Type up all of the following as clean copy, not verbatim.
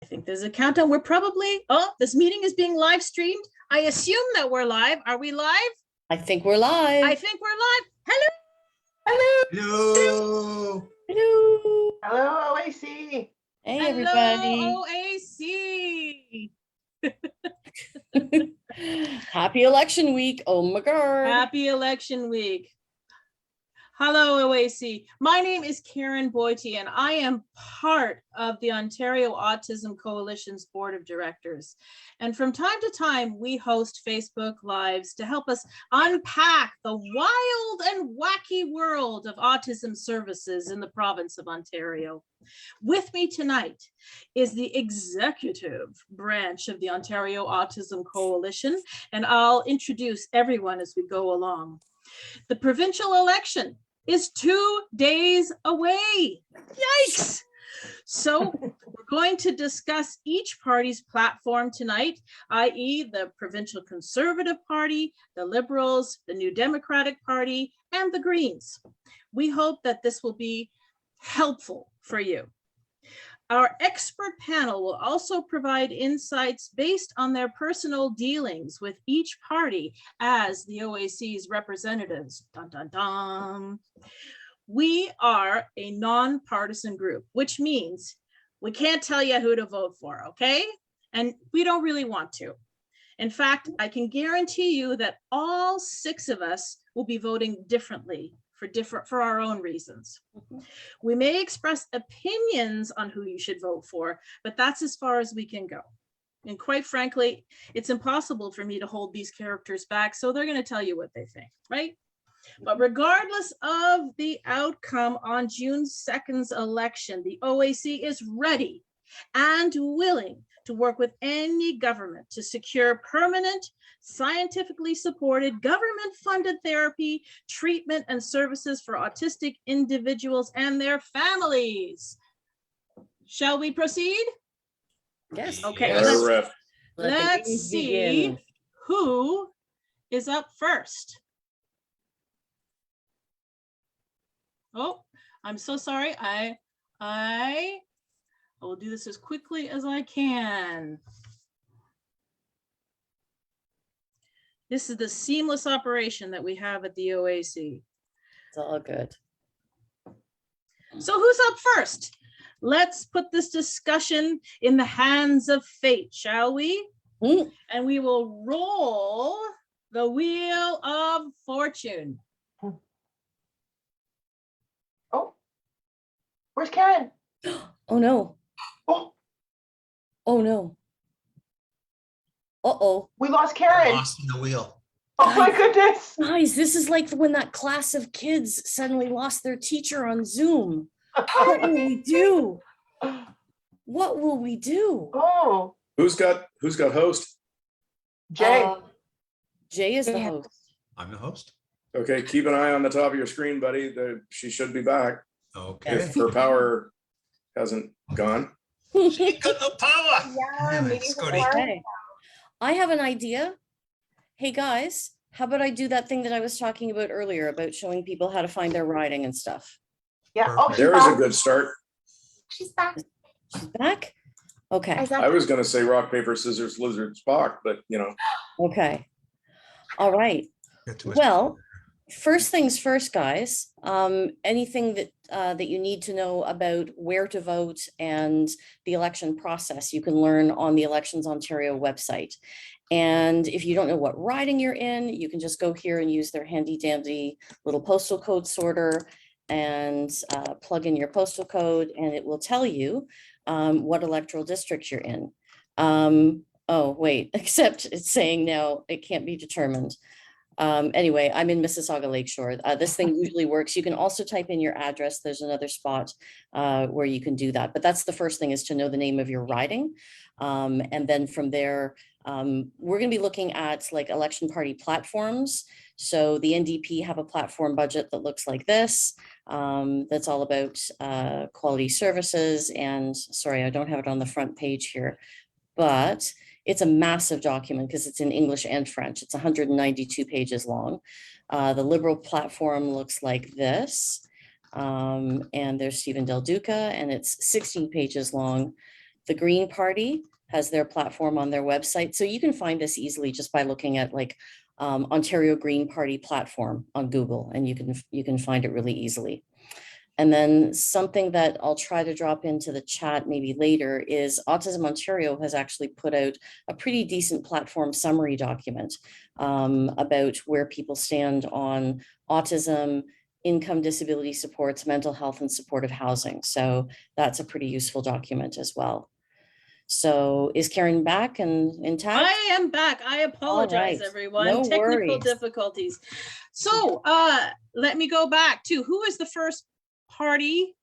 think there's a countdown. We're probably, this meeting is being live streamed. I assume that we're live. Are we live? I think we're live. I think we're live. Hello. Hello. Hello. Hello, OAC. Hey, Hello, everybody. OAC. Happy election week. Oh my God. Happy election week. Hello, OAC. My name is Karen Boite, and I am part of the Ontario Autism Coalition's Board of Directors. And from time to time, we host Facebook Lives to help us unpack the wild and wacky world of autism services in the province of Ontario. With me tonight is the executive branch of the Ontario Autism Coalition, and I'll introduce everyone as we go along. The provincial election is 2 days away. Yikes! So we're going to discuss each party's platform tonight, i.e. the Provincial Conservative Party, the Liberals, the New Democratic Party, and the Greens. We hope that this will be helpful for you. Our expert panel will also provide insights based on their personal dealings with each party as the OAC's representatives. Dun, dun, dun. We are a nonpartisan group, which means we can't tell you who to vote for, okay? And we don't really want to. In fact, I can guarantee you that all 6 of us will be voting differently for our own reasons. We may express opinions on who you should vote for, but that's as far as we can go. And quite frankly, it's impossible for me to hold these characters back, so they're going to tell you what they think, right? But regardless of the outcome on June 2nd's election, the OAC is ready and willing to work with any government to secure permanent, scientifically supported, government-funded therapy, treatment, and services for autistic individuals and their families. Shall we proceed? Yes. Okay, Yes. let's see begin. who is up first. Oh, I'm so sorry. I will do this as quickly as I can. This is the seamless operation that we have at the OAC. It's all good. So who's up first? Let's put this discussion in the hands of fate, shall we? And we will roll the wheel of fortune. Oh, where's Karen? Oh no. Oh, Oh no. Uh-oh. we lost Karen. Lost in the wheel. Oh my goodness. Guys, this is like when that class of kids suddenly lost their teacher on Zoom. What will we do? What will we do? Oh, Who's got host? Jay. Jay is the host. I'm the host. Okay, keep an eye on the top of your screen, buddy. She should be back Okay. if her power hasn't gone. She got no power. Damn it, Scotty. Okay. I have an idea. Hey guys, how about I do that thing that I was talking about earlier about showing people how to find their riding and stuff? Yeah. Oh, she's There is a back. good start. She's back. She's back? Okay. I was going to say rock, paper, scissors, lizard, Spock, but you know. Okay. All right. Got too much Well, first things first, guys. Anything that you need to know about where to vote and the election process, you can learn on the Elections Ontario website. And if you don't know what riding you're in, you can just go here and use their handy dandy little postal code sorter and plug in your postal code, and it will tell you what electoral district you're in. Oh, wait, except it's saying now it can't be determined. Anyway, I'm in Mississauga Lakeshore. This thing usually works. You can also type in your address. There's another spot where you can do that. But that's the first thing, is to know the name of your riding. And then from there, we're going to be looking at like election party platforms. So the NDP have a platform budget that looks like this. That's all about quality services. And sorry, I don't have it on the front page here, but it's a massive document because it's in English and French. It's 192 pages long. The Liberal platform looks like this. And there's Stephen Del Duca, and it's 16 pages long. The Green Party has their platform on their website. So you can find this easily just by looking at like Ontario Green Party platform on Google, and you can find it really easily. And then something that I'll try to drop into the chat maybe later is Autism Ontario has actually put out a pretty decent platform summary document about where people stand on autism, income disability supports, mental health, and supportive housing. So that's a pretty useful document as well. So is Karen back and intact? I am back. I apologize, right. everyone. No Technical worries. difficulties. So let me go back to who is the first party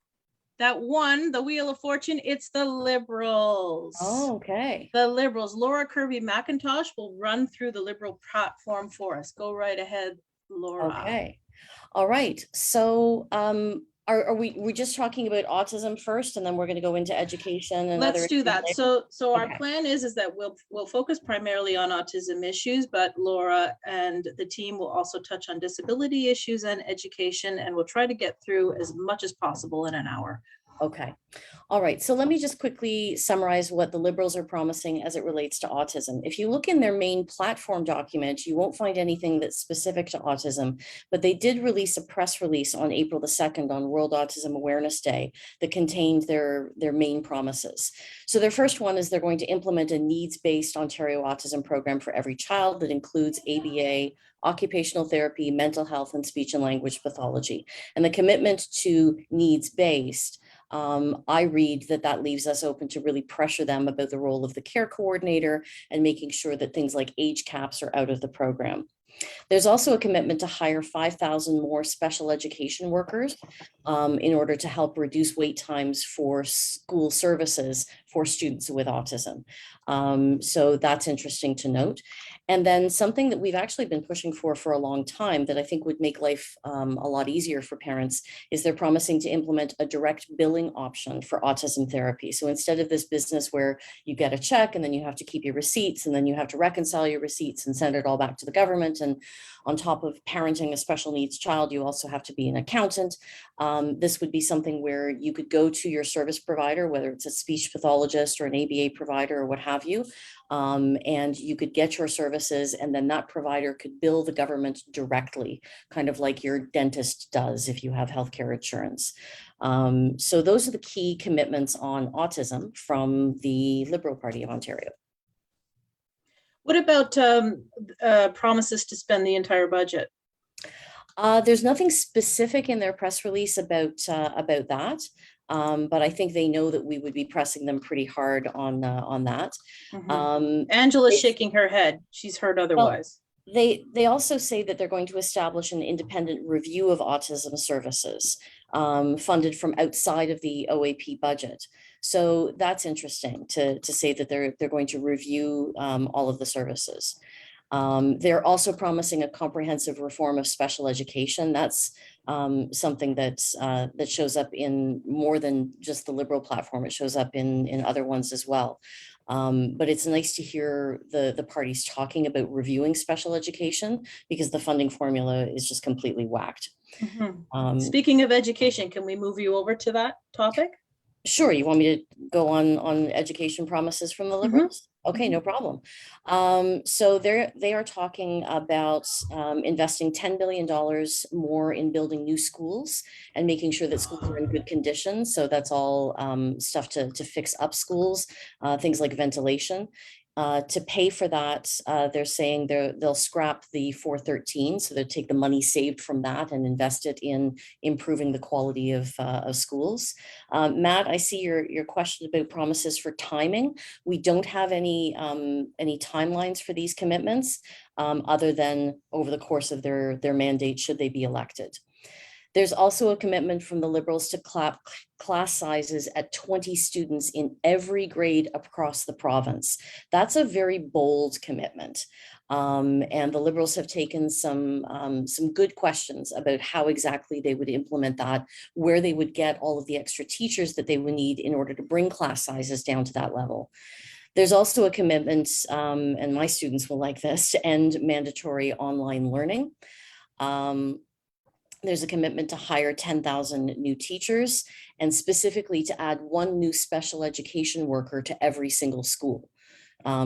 that won the Wheel of Fortune? It's the Liberals. Oh, okay. The Liberals. Laura Kirby McIntosh will run through the Liberal platform for us. Go right ahead, Laura. Okay. All right. So are we just talking about autism first, and then we're going to go into education and Let's other do issues that. later? So our Okay. plan is that we'll focus primarily on autism issues, but Laura and the team will also touch on disability issues and education, and we'll try to get through as much as possible in an hour. Okay. All right. So let me just quickly summarize what the Liberals are promising as it relates to autism. If you look in their main platform document, you won't find anything that's specific to autism, but they did release a press release on April the 2nd on World Autism Awareness Day that contained their main promises. So their first one is they're going to implement a needs-based Ontario autism program for every child that includes ABA, occupational therapy, mental health, and speech and language pathology. And the commitment to needs-based, I read that leaves us open to really pressure them about the role of the care coordinator and making sure that things like age caps are out of the program. There's also a commitment to hire 5,000 more special education workers in order to help reduce wait times for school services for students with autism. So that's interesting to note. And then something that we've actually been pushing for a long time that I think would make life a lot easier for parents is they're promising to implement a direct billing option for autism therapy. So instead of this business where you get a check and then you have to keep your receipts and then you have to reconcile your receipts and send it all back to the government, and on top of parenting a special needs child, you also have to be an accountant. This would be something where you could go to your service provider, whether it's a speech pathologist or an ABA provider or what have you, and you could get your services, and then that provider could bill the government directly, kind of like your dentist does if you have healthcare insurance. So those are the key commitments on autism from the Liberal Party of Ontario. What about promises to spend the entire budget? There's nothing specific in their press release about that, but I think they know that we would be pressing them pretty hard on that. Angela's shaking her head. She's heard otherwise. Well, they also say that they're going to establish an independent review of autism services funded from outside of the OAP budget. So that's interesting to say that they're going to review all of the services. They're also promising a comprehensive reform of special education. That's something that shows up in more than just the Liberal platform. It shows up in other ones as well. But it's nice to hear the parties talking about reviewing special education, because the funding formula is just completely whacked. Speaking of education, can we move you over to that topic? Sure. You want me to go on education promises from the Liberals? Okay, no problem. So they are talking about investing $10 billion more in building new schools and making sure that schools are in good condition. So that's all stuff to fix up schools, things like ventilation. To pay for that, they're saying they'll scrap the 413, so they'll take the money saved from that and invest it in improving the quality of schools. Matt, I see your question about promises for timing. We don't have any timelines for these commitments other than over the course of their mandate, should they be elected. There's also a commitment from the Liberals to class sizes at 20 students in every grade across the province. That's a very bold commitment. And the Liberals have taken some good questions about how exactly they would implement that, where they would get all of the extra teachers that they would need in order to bring class sizes down to that level. There's also a commitment, and my students will like this, to end mandatory online learning. There's a commitment to hire 10,000 new teachers and specifically to add 1 new special education worker to every single school.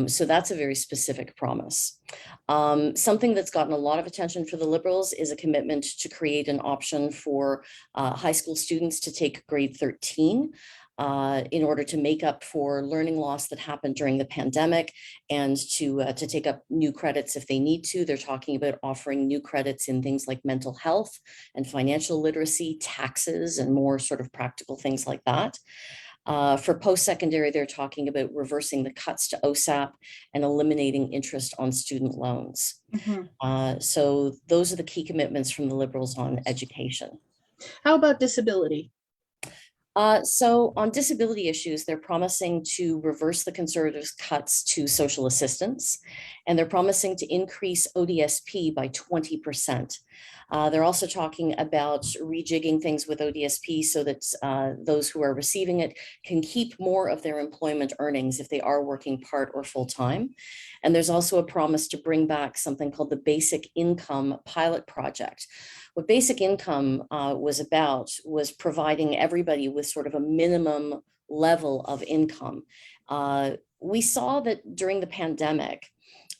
So that's a very specific promise. Something that's gotten a lot of attention for the Liberals is a commitment to create an option for high school students to take grade 13 in order to make up for learning loss that happened during the pandemic and to take up new credits if they need to. They're talking about offering new credits in things like mental health and financial literacy, taxes, and more sort of practical things like that. For post-secondary, they're talking about reversing the cuts to OSAP and eliminating interest on student loans. So those are the key commitments from the Liberals on education. How about disability? So on disability issues, they're promising to reverse the Conservatives' cuts to social assistance, and they're promising to increase ODSP by 20%. They're also talking about rejigging things with ODSP so that those who are receiving it can keep more of their employment earnings if they are working part or full time. And there's also a promise to bring back something called the Basic Income Pilot Project. What Basic Income was about was providing everybody with sort of a minimum level of income. We saw that during the pandemic,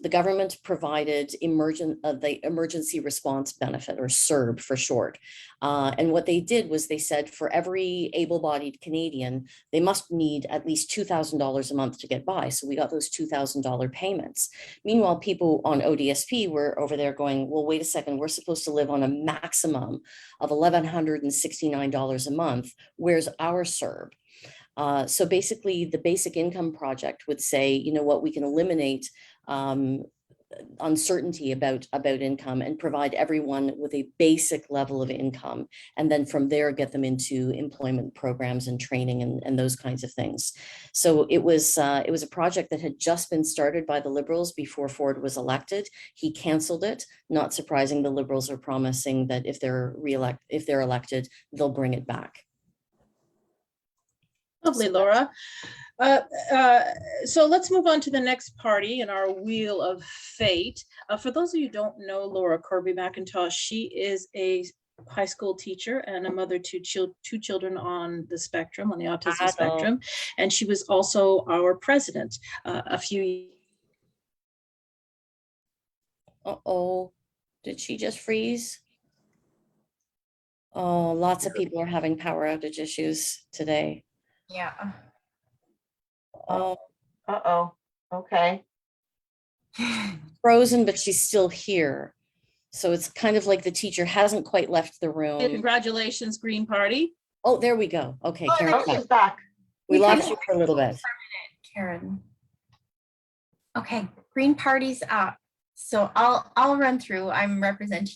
the government provided the emergency response benefit, or CERB for short. And what they did was they said for every able-bodied Canadian, they must need at least $2,000 a month to get by. So we got those $2,000 payments. Meanwhile, people on ODSP were over there going, well, wait a second, we're supposed to live on a maximum of $1,169 a month. Where's our CERB? So basically, the Basic Income Project would say, you know what, we can eliminate uncertainty about income and provide everyone with a basic level of income, and then from there get them into employment programs and training and those kinds of things. So it was a project that had just been started by the Liberals before Ford was elected. He canceled it. Not surprising, the Liberals are promising that if they're elected, they'll bring it back. Lovely, Laura. So let's move on to the next party in our wheel of fate. For those of you who don't know Laura Corby McIntosh, she is a high school teacher and a mother to two children on the spectrum, on the autism spectrum. And she was also our president a few. Uh-oh, did she just freeze? Oh, lots of people are having power outage issues today. Yeah. Oh, Uh-oh. Okay. frozen, but she's still here. So it's kind of like the teacher hasn't quite left the room. Congratulations, Green Party. Oh, there we go. Okay, Oh, Karen's she's back. back. We lost you for a little bit. Karen. Okay, Green Party's up. So I'll run through. I'm representing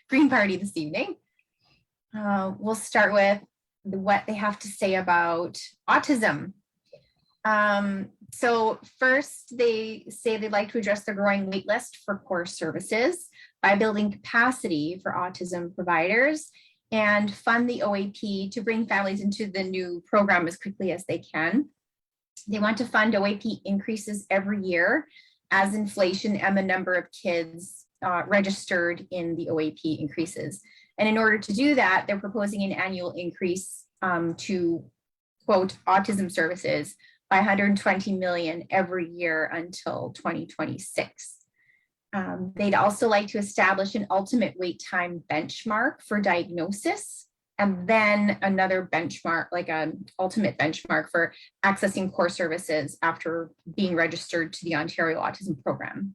Green Party this evening. We'll start with what they have to say about autism. So first, they say they'd like to address the growing wait list for core services by building capacity for autism providers and fund the OAP to bring families into the new program as quickly as they can. They want to fund OAP increases every year as inflation and the number of kids registered in the OAP increases. And in order to do that, they're proposing an annual increase to, quote, autism services by 120 million every year until 2026. They'd also like to establish an ultimate wait time benchmark for diagnosis, and then another benchmark, like an ultimate benchmark for accessing core services after being registered to the Ontario Autism Program.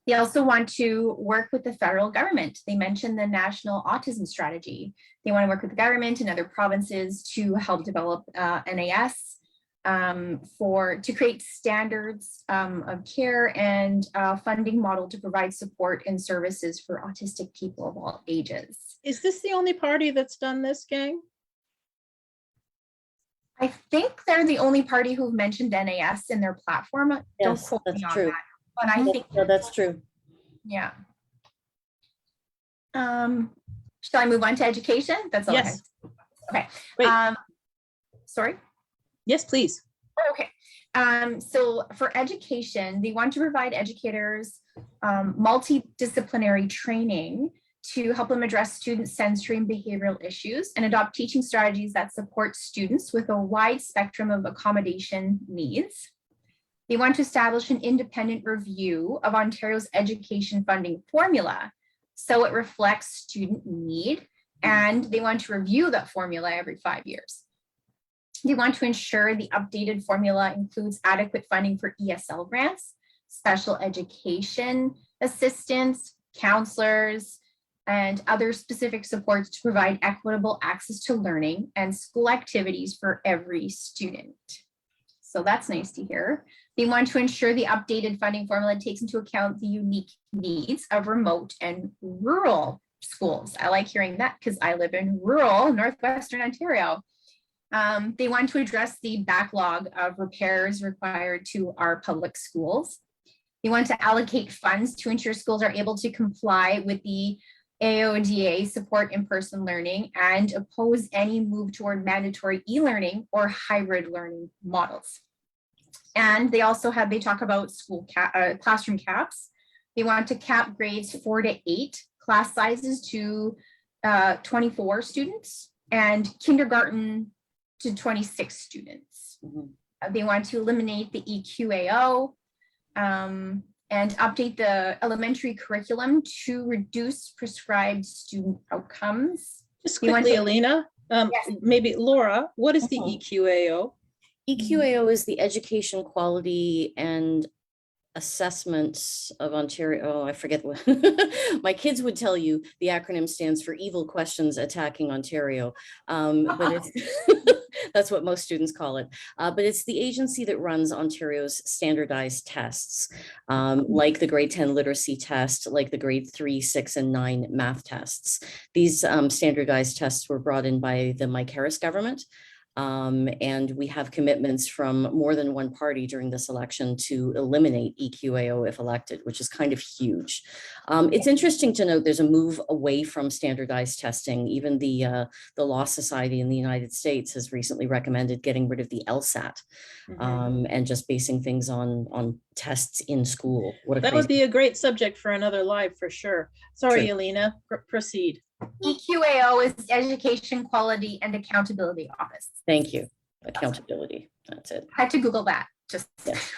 They also want to work with the federal government. They mentioned the National Autism Strategy. They want to work with the government and other provinces to help develop NAS to create standards of care and funding model to provide support and services for autistic people of all ages. Is this the only party that's done this, gang? I think they're the only party who've mentioned NAS in their platform. Don't Yes, quote that's me on true. that, but I think, No, that's true. yeah. Shall I move on to education? That's all I Yes. have. Okay. Wait. Sorry. Yes, please. Okay. So for education, they want to provide educators multidisciplinary training to help them address student sensory and behavioral issues and adopt teaching strategies that support students with a wide spectrum of accommodation needs. They want to establish an independent review of Ontario's education funding formula so it reflects student need, and they want to review that formula every 5 years. They want to ensure the updated formula includes adequate funding for ESL grants, special education assistance, counselors, and other specific supports to provide equitable access to learning and school activities for every student. So that's nice to hear. They want to ensure the updated funding formula takes into account the unique needs of remote and rural schools. I like hearing that because I live in rural Northwestern Ontario. They want to address the backlog of repairs required to our public schools. They want to allocate funds to ensure schools are able to comply with the AODA support in-person learning and oppose any move toward mandatory e-learning or hybrid learning models. And they also they talk about classroom caps. They want to cap grades 4 to 8, class sizes to 24 students, and kindergarten to 26 students. They want to eliminate the EQAO and update the elementary curriculum to reduce prescribed student outcomes. Just quickly, Alina, Yes. maybe Laura, what is the Mhm. EQAO? EQAO is the Education Quality and Assessment of Ontario. Oh, I forget what my kids would tell you. The acronym stands for Evil Questions Attacking Ontario. But it's that's what most students call it. But it's the agency that runs Ontario's standardized tests, like the grade 10 literacy test, like the grade 3, 6, and 9 math tests. These standardized tests were brought in by the Mike Harris government. And we have commitments from more than one party during this election to eliminate EQAO if elected, which is kind of huge. It's interesting to note there's a move away from standardized testing. Even the Law Society in the United States has recently recommended getting rid of the LSAT and just basing things on tests in school. What a That would be a great subject for another live for sure. Sorry, True. Alina, proceed. EQAO is Education Quality and Accountability Office. Thank you. Accountability. That's it. I had to Google that. Just Yes.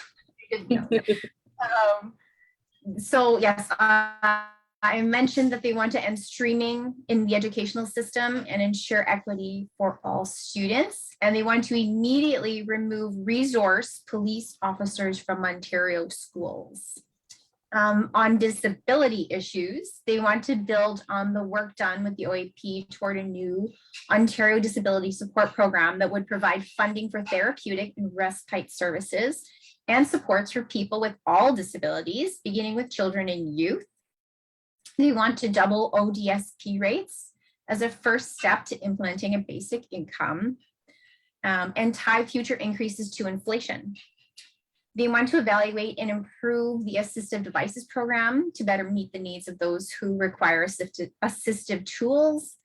so yes, I mentioned that they want to end streaming in the educational system and ensure equity for all students. And they want to immediately remove resource police officers from Ontario schools. On disability issues, they want to build on the work done with the OAP toward a new Ontario Disability Support Program that would provide funding for therapeutic and respite services and supports for people with all disabilities, beginning with children and youth. They want to double ODSP rates as a first step to implementing a basic income and tie future increases to inflation. They want to evaluate and improve the assistive devices program to better meet the needs of those who require assistive tools,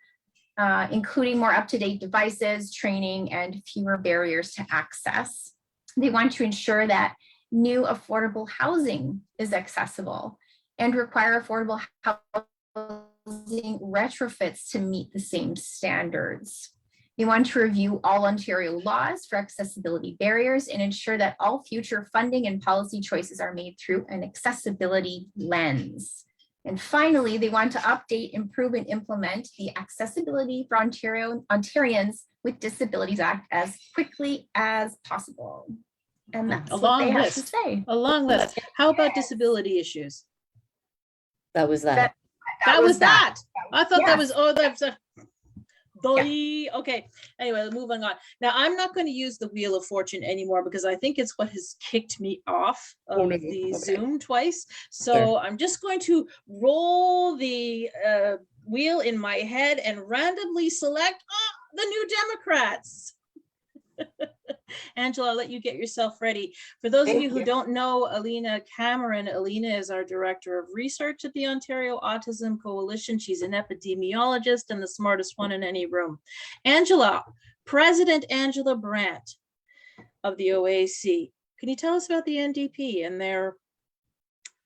including more up-to-date devices, training, and fewer barriers to access. They want to ensure that new affordable housing is accessible and require affordable housing retrofits to meet the same standards. They want to review all Ontario laws for accessibility barriers and ensure that all future funding and policy choices are made through an accessibility lens. And finally, they want to update, improve, and implement the Accessibility for Ontarians with Disabilities Act as quickly as possible. And that's A what long they have list. to say. A long list. How about disability issues? That was that. That was that. I thought that Yes. was, that's a, okay. Anyway, moving on. Now, I'm not going to use the Wheel of Fortune anymore because I think it's what has kicked me off of no. the Okay. Zoom twice. So Sure. I'm just going to roll the wheel in my head and randomly select the New Democrats. Angela, I'll let you get yourself ready. For those of Thank you who you. don't know Alina Cameron, Alina is our Director of Research at the Ontario Autism Coalition. She's an epidemiologist and the smartest one in any room. Angela, President Angela Brandt of the OAC. Can you tell us about the NDP and their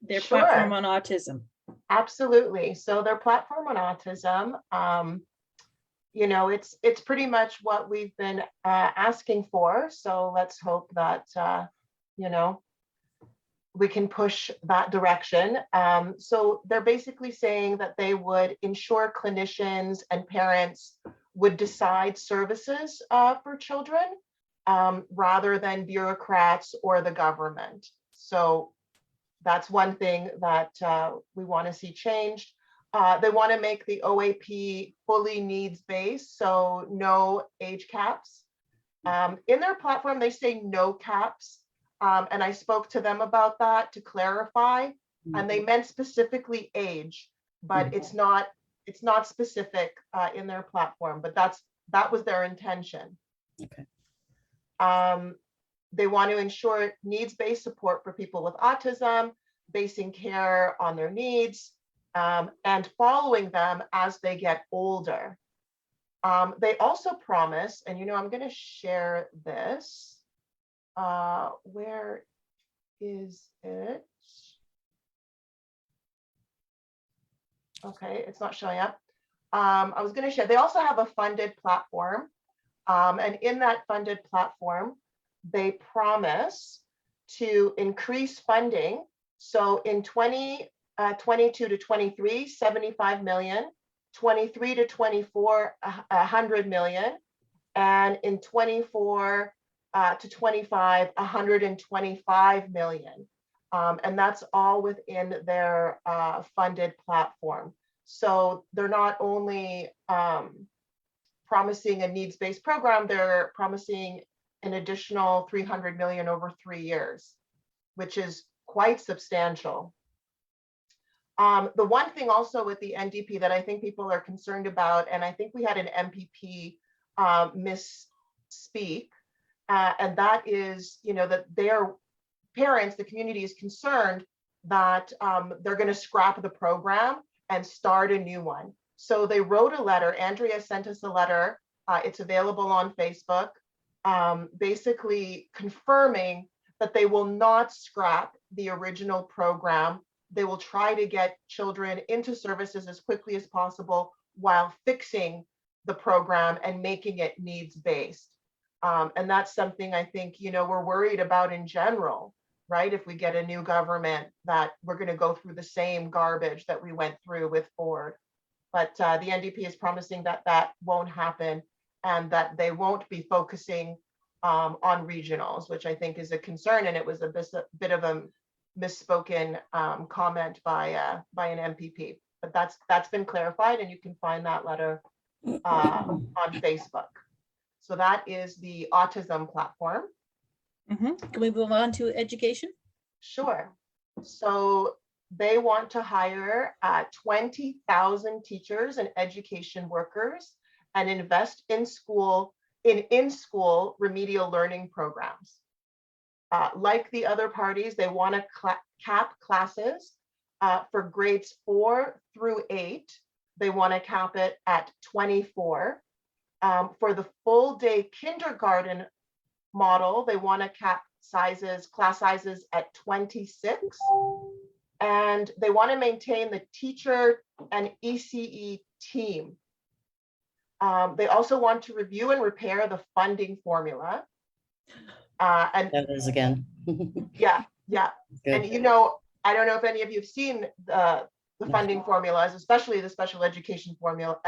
Sure. platform on autism? Absolutely. So their platform on autism, it's pretty much what we've been asking for. So let's hope that, you know, we can push that direction. So they're basically saying that they would ensure clinicians and parents would decide services for children rather than bureaucrats or the government. So that's one thing that we want to see changed. They want to make the OAP fully needs-based, so no age caps. In their platform, they say no caps. And I spoke to them about that to clarify, and they meant specifically age, but it's not specific in their platform, but that was their intention. Okay. They want to ensure needs-based support for people with autism, basing care on their needs, and following them as they get older. They also promise, and I'm going to share this. Where is it? Okay, it's not showing up. I was going to share, they also have a funded platform. And in that funded platform, they promise to increase funding. So in 2022 to 23, 75 million, 23 to 24, 100 million, and in 24 to 25, 125 million. And that's all within their funded platform. So they're not only promising a needs-based program, they're promising an additional 300 million over 3 years, which is quite substantial. The one thing also with the NDP that I think people are concerned about, and I think we had an MPP misspeak, and that is, that their parents, the community is concerned that they're going to scrap the program and start a new one. So they wrote a letter. Andrea sent us a letter. It's available on Facebook, basically confirming that they will not scrap the original program. They will try to get children into services as quickly as possible while fixing the program and making it needs-based. And that's something I think, we're worried about in general, right? If we get a new government, that we're going to go through the same garbage that we went through with Ford. But the NDP is promising that that won't happen and that they won't be focusing on regionals, which I think is a concern. And it was a bit of a misspoken comment by an MPP. But that's been clarified, and you can find that letter on Facebook. So that is the autism platform. Can we move on to education? Sure. So they want to hire 20,000 teachers and education workers and invest in school remedial learning programs. Like the other parties, they want to cap classes for grades 4 through 8. They want to cap it at 24. For the full day kindergarten model, they want to cap class sizes at 26. And they want to maintain the teacher and ECE team. They also want to review and repair the funding formula. And That is again. yeah. Good. And I don't know if any of you have seen the funding formulas, especially the special education formula,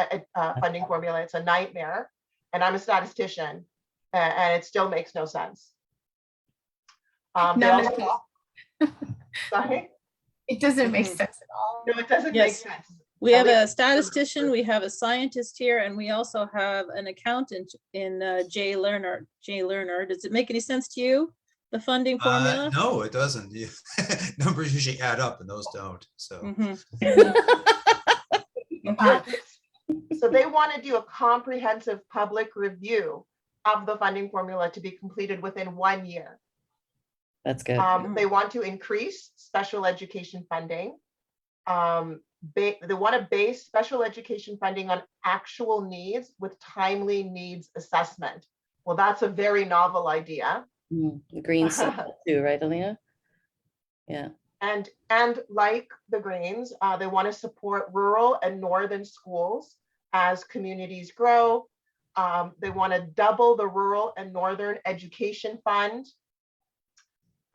funding formula. It's a nightmare. And I'm a statistician, and it still makes no sense. None of it. Sorry? It doesn't make sense at all. No, it doesn't make sense. We have a statistician, we have a scientist here, and we also have an accountant in Jay Lerner. Does it make any sense to you, the funding formula? No, it doesn't. Numbers usually add up and those don't. So So they want to do a comprehensive public review of the funding formula to be completed within 1 year. That's good. They want to increase special education funding. They want to base special education funding on actual needs with timely needs assessment. Well, that's a very novel idea. The green stuff too, right, Alina? Yeah. And like the Greens, they want to support rural and northern schools as communities grow. They want to double the rural and northern education fund,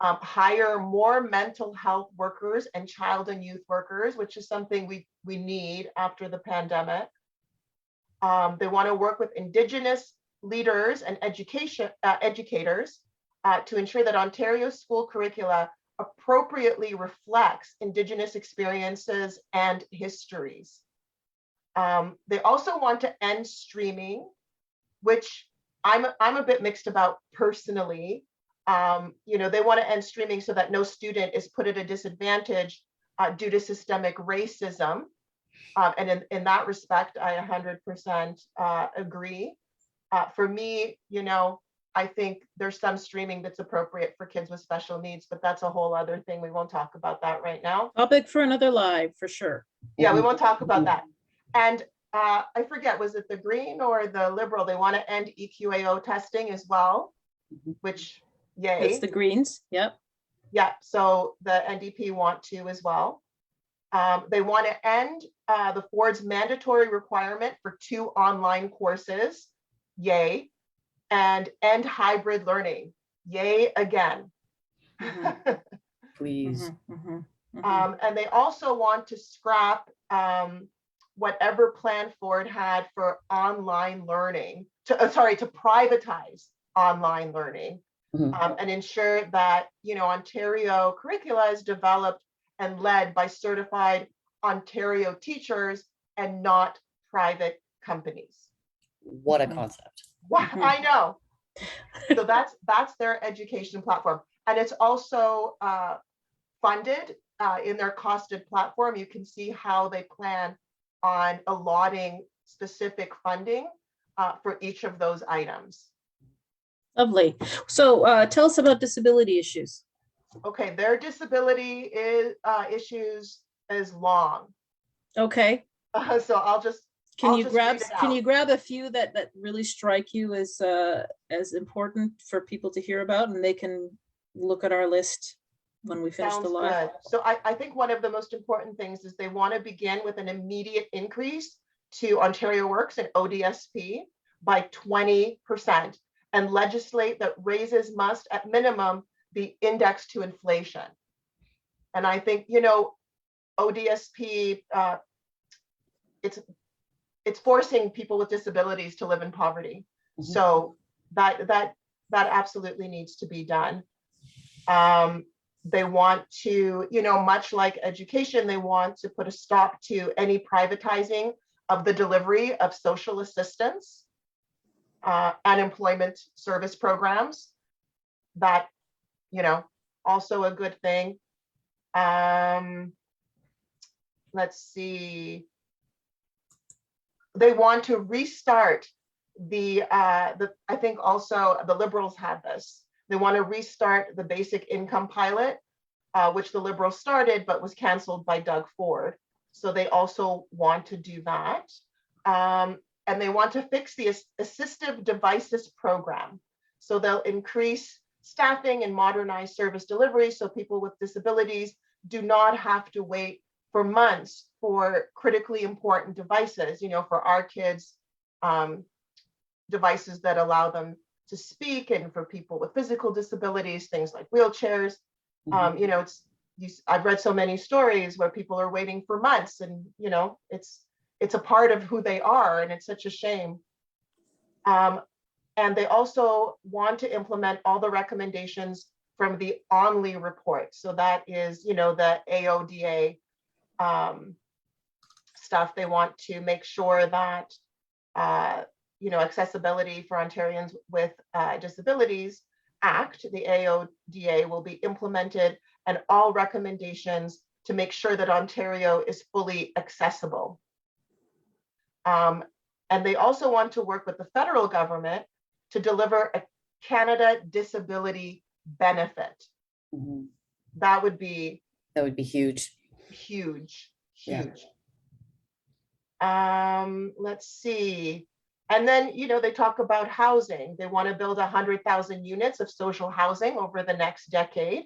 hire more mental health workers and child and youth workers, which is something we need after the pandemic. They want to work with Indigenous leaders and educators to ensure that Ontario school curricula appropriately reflects Indigenous experiences and histories. They also want to end streaming, which I'm a bit mixed about personally. They want to end streaming so that no student is put at a disadvantage due to systemic racism. And in that respect, I 100% agree. For me, I think there's some streaming that's appropriate for kids with special needs, but that's a whole other thing. We won't talk about that right now. Topic for another live, for sure. Yeah, we won't talk about that. And I forget, was it the Green or the Liberal? They want to end EQAO testing as well, which, yay. It's the Greens, yep. Yeah, so the NDP want to as well. They want to end the Ford's mandatory requirement for 2 online courses, yay, and end hybrid learning, yay again. Please. And they also want to scrap whatever plan Ford had for online learning, to privatize online learning, and ensure that Ontario curricula is developed and led by certified Ontario teachers and not private companies. What a concept. I know. So that's their education platform. And it's also funded in their costed platform. You can see how they plan on allotting specific funding for each of those items. Lovely. So tell us about disability issues. Okay, their disability issues is long. Okay. So I'll just Can I'll you just grab read it can out. you grab a few that really strike you as important for people to hear about, and they can look at our list when we finish the Sounds live? good. So I think one of the most important things is they want to begin with an immediate increase to Ontario Works and ODSP by 20% and legislate that raises must at minimum be indexed to inflation. And I think, ODSP, it's forcing people with disabilities to live in poverty. So that absolutely needs to be done. They want to, much like education, they want to put a stop to any privatizing of the delivery of social assistance, unemployment service programs. That, also a good thing. Let's see. They want to restart I think also the Liberals had this. They want to restart the basic income pilot, which the Liberals started but was canceled by Doug Ford. So they also want to do that. And they want to fix the assistive devices program. So they'll increase staffing and modernize service delivery so people with disabilities do not have to wait for months for critically important devices, for our kids, devices that allow them to speak, and for people with physical disabilities, things like wheelchairs. I've read so many stories where people are waiting for months, and it's a part of who they are, and it's such a shame. And they also want to implement all the recommendations from the Onley report. So that is, the AODA stuff. They want to make sure that, accessibility for Ontarians with Disabilities Act, the AODA, will be implemented, and all recommendations to make sure that Ontario is fully accessible. And they also want to work with the federal government to deliver a Canada disability benefit. That would be huge. Huge. Yeah. Let's see. And then, they talk about housing. They want to build 100,000 units of social housing over the next decade.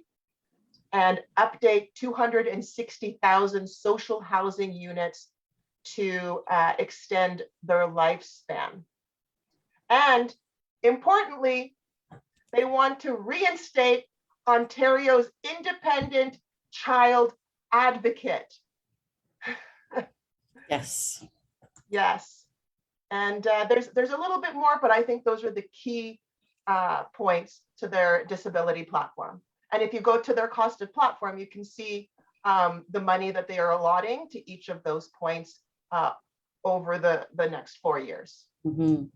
and update 260,000 social housing units to extend their lifespan. And importantly, they want to reinstate Ontario's independent child advocate. Yes. Yes. And there's a little bit more, but I think those are the key points to their disability platform. And if you go to their cost of platform, you can see the money that they are allotting to each of those points over the next 4 years. Mhm.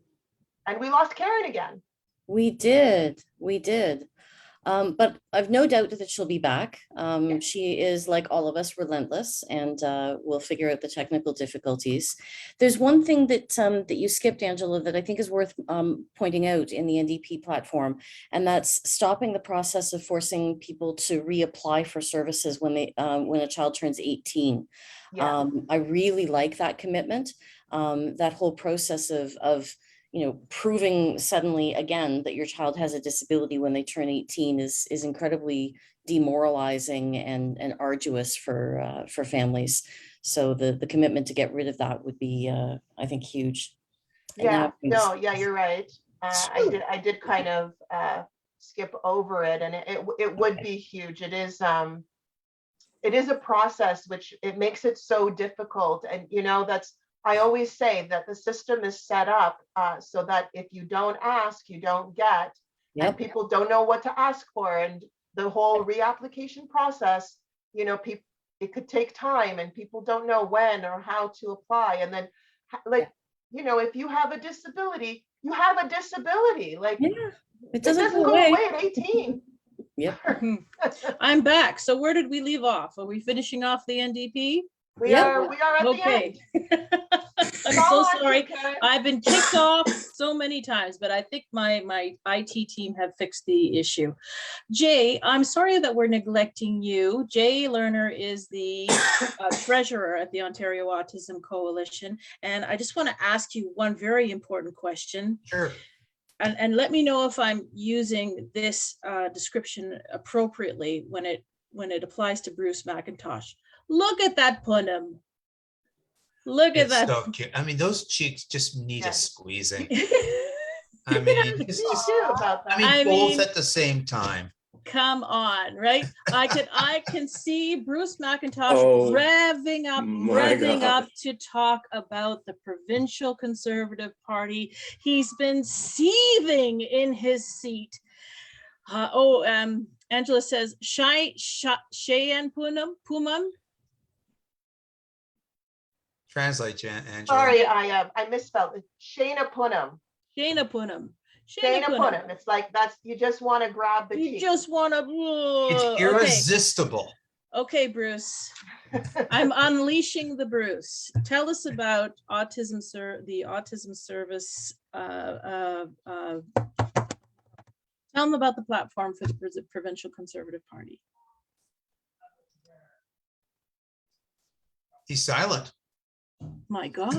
And we lost Karen again. We did. But I've no doubt that she'll be back. She is, like all of us, relentless, and we'll figure out the technical difficulties. There's one thing that that you skipped, Angela, that I think is worth pointing out in the NDP platform, and that's stopping the process of forcing people to reapply for services when a child turns 18. Yeah. I really like that commitment. That whole process of proving suddenly again that your child has a disability when they turn 18 is incredibly demoralizing and arduous for families. So the commitment to get rid of that would be, I think, huge. And Yeah, now no, yeah, you're right. I did kind of skip over it, and it would be huge. It is a process which it makes it so difficult. And that's, I always say that the system is set up so that if you don't ask, you don't get. Yep. And people don't know what to ask for. And the whole reapplication process, people, it could take time, and people don't know when or how to apply. And then, like, if you have a disability, you have a disability. Like, yeah, it doesn't go away at 18. Yep. I'm back. So where did we leave off? Are we finishing off the NDP? We Yep. are at Okay. the end. I'm It's all so on you, sorry. Karen. I've been kicked off so many times, but I think my IT team have fixed the issue. Jay, I'm sorry that we're neglecting you. Jay Lerner is the treasurer at the Ontario Autism Coalition. And I just want to ask you one very important question. Sure. And let me know if I'm using this description appropriately when it applies to Bruce McIntosh. Look at that punum. Look at It's that. so cute. I mean, those cheeks just need Yeah. a squeezing. I I mean, it's Me just, too about that. I mean, both mean, at the same time. come on, right? I can see Bruce McIntosh Oh, revving my God. up to talk about the provincial Conservative Party. He's been seething in his seat. Angela says, Cheyenne Pumam. Translate, Angela. Sorry, I misspelled it. Shayna Punham. Shayna Punham. Shayna Punham. It's like you just want to grab the You cheek. just want to. It's irresistible. Okay, Bruce. I'm unleashing the Bruce. Tell us about the autism service. Tell them about the platform for the Provincial Conservative Party. He's silent. My God.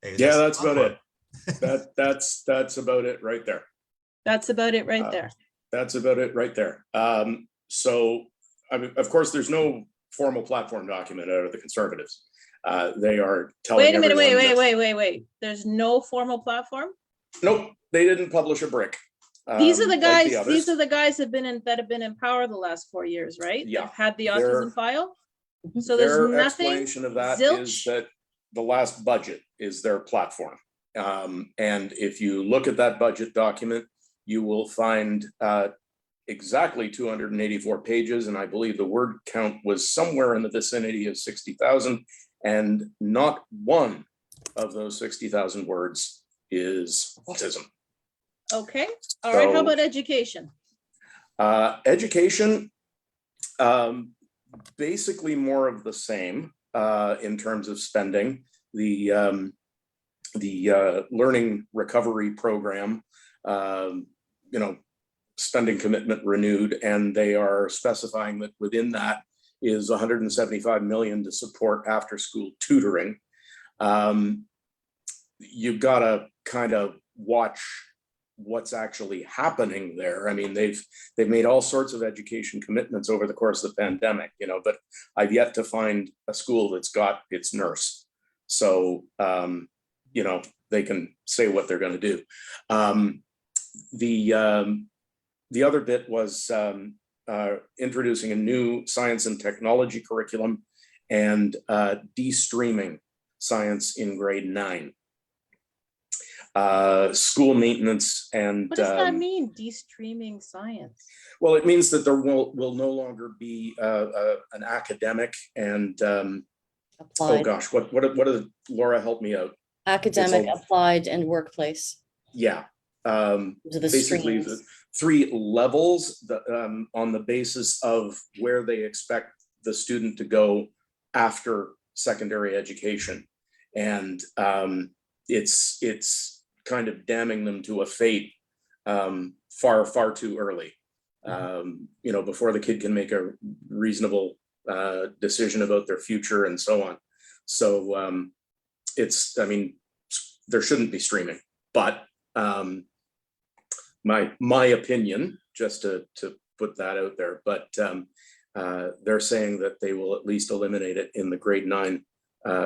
Hey, Yeah, that's about it. That's about it right there. That's about it right there. That's about it right there. So, I mean, of course, there's no formal platform document out of the Conservatives. They are telling. Wait a minute. everyone Wait. There's no formal platform. Nope, they didn't publish a brick. These are the like guys. others. These are the guys that have been in power the last 4 years, right? Yeah. They've had the They're- autism file. So there's Their nothing. explanation of that Zilch. is that the last budget is their platform. And if you look at that budget document, you will find exactly 284 pages. And I believe the word count was somewhere in the vicinity of 60,000. And not one of those 60,000 words is autism. Okay. All right. How So- about education? Education, basically more of the same in terms of spending. The learning recovery program, spending commitment renewed, and they are specifying that within that is 175 million to support after school tutoring. You've got to kind of watch what's actually happening there. I mean, they've made all sorts of education commitments over the course of the pandemic, you know, but I've yet to find a school that's got its nurse. So, you know, they can say what they're going to do. The other bit was introducing a new science and technology curriculum and de-streaming science in grade 9. School maintenance and What does that mean, de-streaming science? well, it means that there will no longer be an academic and oh Applied, gosh, what did Laura help me out? academic, applied, and workplace. Yeah, Those are the basically the streams. 3 levels on the basis of where they expect the student to go after secondary education, and it's kind of damning them to a fate far too early. You know, before the kid can make a reasonable decision about their future and so on. So I mean, there shouldn't be streaming, but my opinion, just to put that out there, but they're saying that they will at least eliminate it in the grade 9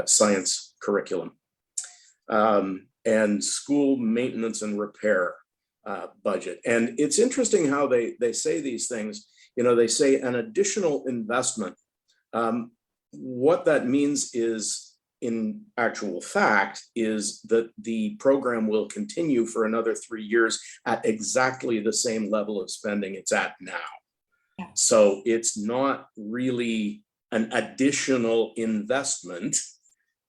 science curriculum. And school maintenance and repair budget. And it's interesting how they say these things. You know, they say an additional investment. What that means is, in actual fact, is that the program will continue for another 3 years at exactly the same level of spending it's at now. Yeah. So it's not really an additional investment,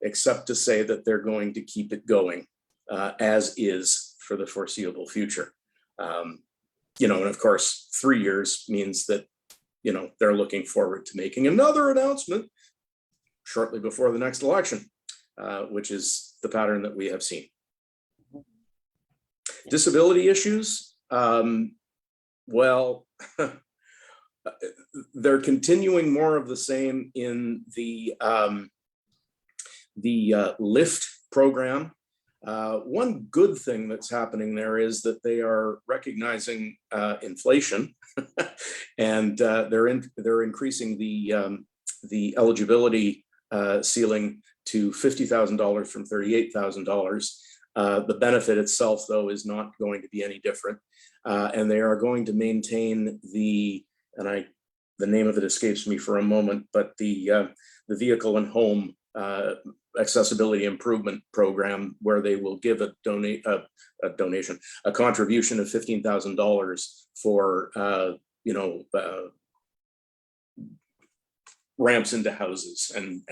except to say that they're going to keep it going as is for the foreseeable future. You know, and of course, 3 years means that, you know, they're looking forward to making another announcement shortly before the next election, which is the pattern that we have seen. Disability issues, well, they're continuing more of the same in the LIFT program. One good thing that's happening there is that they are recognizing inflation, and they're increasing the eligibility ceiling to $50,000 from $38,000. The benefit itself, though, is not going to be any different, and they are going to maintain the name of it escapes me for a moment, but the vehicle and home accessibility improvement program, where they will give a contribution of $15,000 for you know, ramps into houses and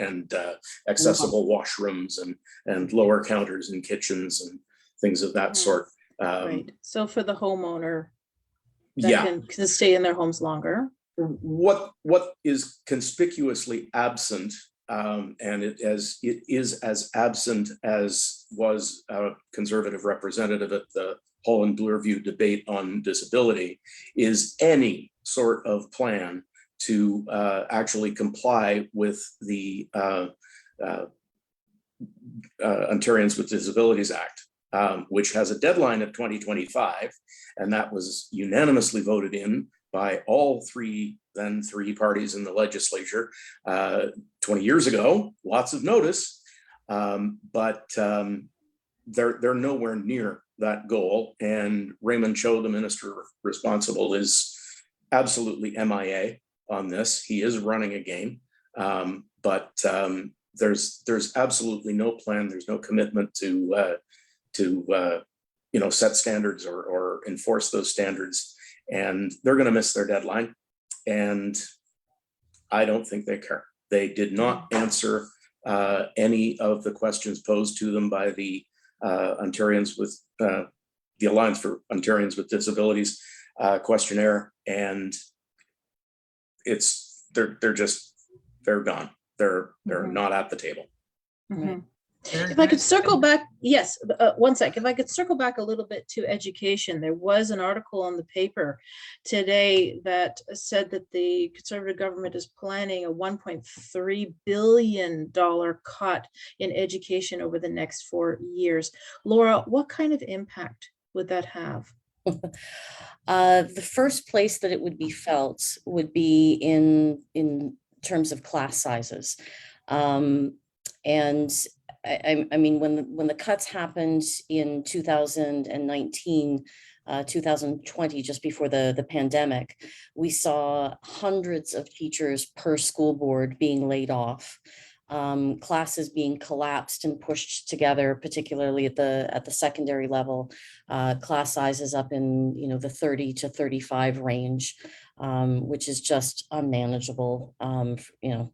accessible washrooms and lower counters in kitchens and things of that sort. Right. So for the homeowner that Yeah. can stay in their homes longer. What is conspicuously absent, and it is as absent as was a conservative representative at the Holland Bloorview debate on disability, is any sort of plan to actually comply with the Ontarians with Disabilities Act, which has a deadline of 2025, and that was unanimously voted in by all three parties in the legislature 20 years ago. Lots of notice, but they're nowhere near that goal. And Raymond Cho, the minister responsible, is absolutely MIA on this. He is running a game, but there's absolutely no plan. There's no commitment to you know, set standards or enforce those standards. And they're going to miss their deadline. And I don't think they care. They did not answer any of the questions posed to them by the Ontarians with the Alliance for Ontarians with Disabilities questionnaire. And they're gone. They're not at the table. Mhm. If I could circle back, yes, 1 sec. If I could circle back a little bit to education, there was an article on the paper today that said that the Conservative government is planning a $1.3 billion cut in education over the next 4 years. Laura, what kind of impact would that have? The first place that it would be felt would be in terms of class sizes. And I mean, when the cuts happened in 2019, 2020, just before the pandemic, we saw hundreds of teachers per school board being laid off. Classes being collapsed and pushed together, particularly at the secondary level, class sizes up in the 30 to 35 range, which is just unmanageable.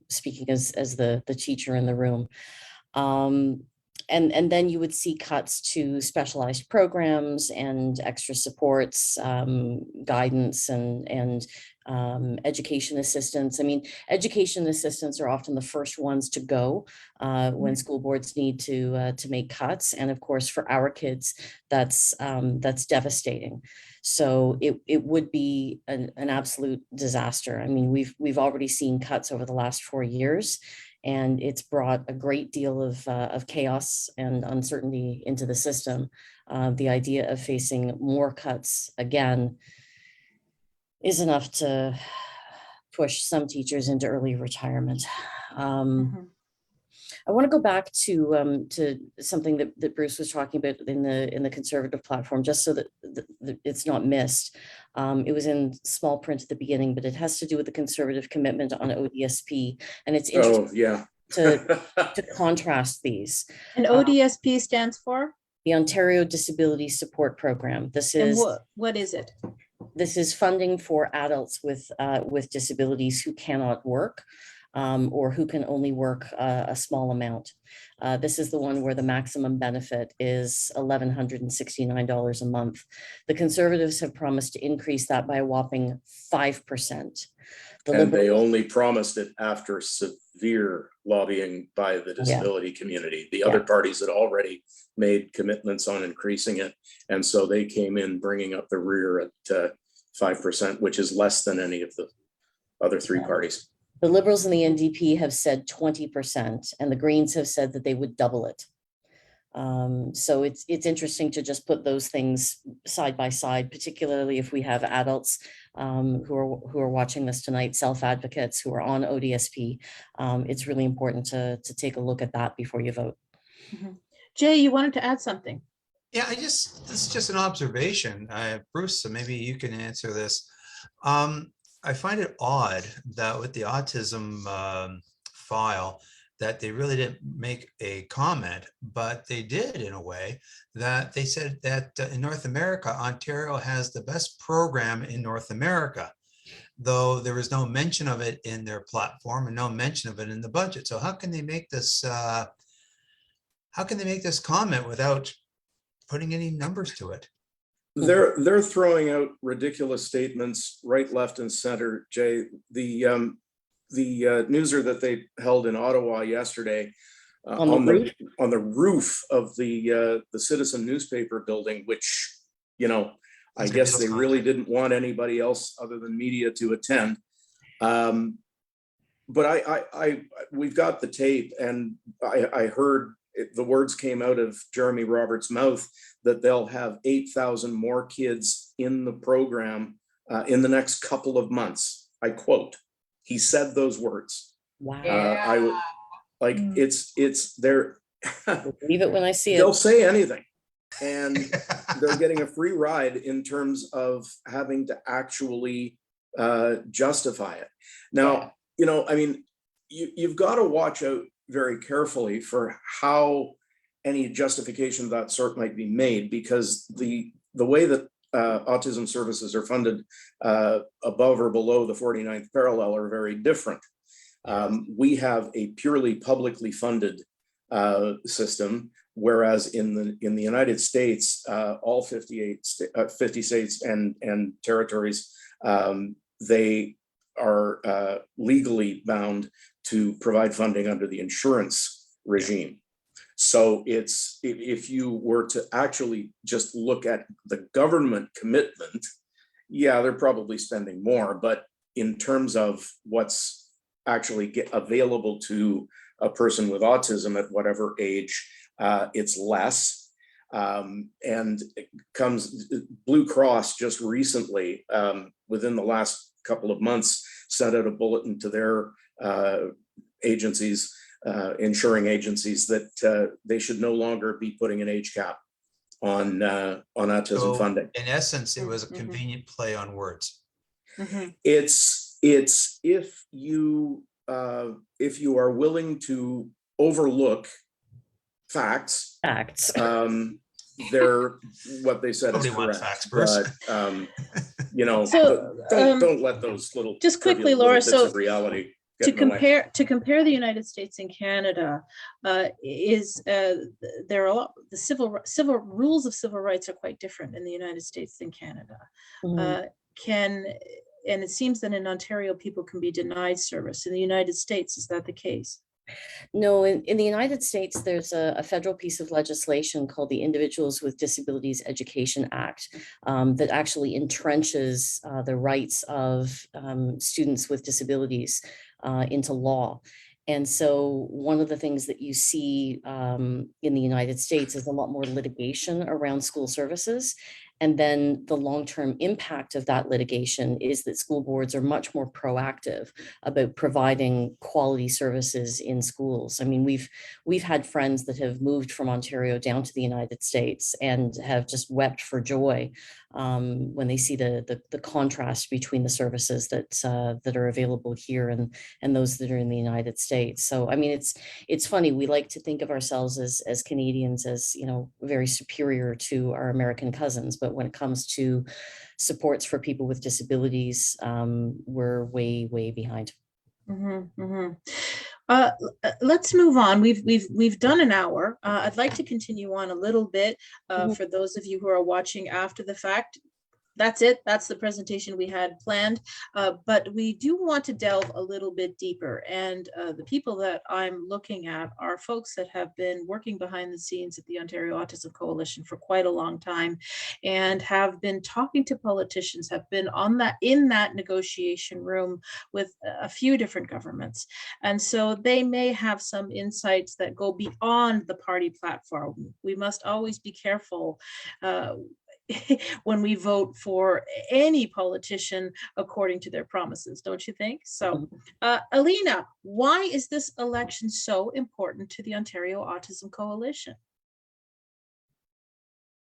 Speaking as the teacher in the room. And then you would see cuts to specialized programs and extra supports, guidance and education assistants. I mean, education assistants are often the first ones to go when school boards need to make cuts. And of course, for our kids, that's devastating. So it would be an absolute disaster. I mean, we've already seen cuts over the last 4 years. And it's brought a great deal of chaos and uncertainty into the system. The idea of facing more cuts again is enough to push some teachers into early retirement. I want to go back to something that Bruce was talking about in the Conservative platform, just so that it's not missed. It was in small print at the beginning, but it has to do with the Conservative commitment on ODSP, and it's interesting to contrast these. And ODSP stands for? The Ontario Disability Support Program. This is what is it? This is funding for adults with disabilities who cannot work. Or who can only work a small amount. This is the one where the maximum benefit is $1,169 a month. The Conservatives have promised to increase that by a whopping 5%. And they only promised it after severe lobbying by the disability community. The other parties had already made commitments on increasing it. And so they came in bringing up the rear at 5%, which is less than any of the other three parties. The Liberals and the NDP have said 20%, and the Greens have said that they would double it. So it's interesting to just put those things side by side, particularly if we have adults who are watching this tonight, self-advocates who are on ODSP. It's really important to take a look at that before you vote. Mm-hmm. Jay, you wanted to add something? Yeah, this is just an observation. Bruce, so maybe you can answer this. I find it odd that with the autism file that they really didn't make a comment, but they did in a way that they said that in North America, Ontario has the best program in North America, though there was no mention of it in their platform and no mention of it in the budget. So how can they make this comment without putting any numbers to it? They're throwing out ridiculous statements right, left, and center, Jay. The newser that they held in Ottawa yesterday on the roof of the Citizen newspaper building, which I guess they really didn't want anybody else other than media to attend. But we've got the tape, and I heard the words came out of Jeremy Roberts' mouth that they'll have 8,000 more kids in the program in the next couple of months. I quote, he said those words. Wow. It's there. Believe it when I see it. They'll say anything. And they're getting a free ride in terms of having to actually justify it. Now, you've got to watch out very carefully for how any justification of that sort might be made, because the way that autism services are funded above or below the 49th parallel are very different. We have a purely publicly funded system, whereas in the United States, all 50 states and territories, they are legally bound to provide funding under the insurance regime. So if you were to actually just look at the government commitment, they're probably spending more, but in terms of what's actually available to a person with autism at whatever age, it's less. And it comes, Blue Cross just recently, within the last couple of months, sent out a bulletin to their agencies, insuring agencies, that they should no longer be putting an age cap on autism So funding. in essence, it was a convenient play on words. It's if you are willing to overlook facts, they're what they said is Nobody wants correct. facts, Bruce. But you know, So, don't let those little just quickly, trivial little Laura, bits so of reality to get in the way. compare the United States and Canada, there are a lot, the civil rules of civil rights are quite different in the United States than Canada. And it seems that in Ontario, people can be denied service. In the United States, is that the case? No, in the United States, there's a federal piece of legislation called the Individuals with Disabilities Education Act that actually entrenches the rights of students with disabilities into law. And so one of the things that you see in the United States is a lot more litigation around school services. And then the long-term impact of that litigation is that school boards are much more proactive about providing quality services in schools. I mean, we've had friends that have moved from Ontario down to the United States and have just wept for joy when they see the contrast between the services that are available here and those that are in the United States. So, I mean, it's funny. We like to think of ourselves as Canadians as, you know, very superior to our American cousins, but when it comes to supports for people with disabilities, we're way behind. Let's move on. We've done an hour. I'd like to continue on a little bit for those of you who are watching after the fact. That's it. That's the presentation we had planned. But we do want to delve a little bit deeper. And the people that I'm looking at are folks that have been working behind the scenes at the Ontario Autism Coalition for quite a long time and have been talking to politicians, have been in that negotiation room with a few different governments. And so they may have some insights that go beyond the party platform. We must always be careful when we vote for any politician according to their promises, don't you think? So, Alina, why is this election so important to the Ontario Autism Coalition?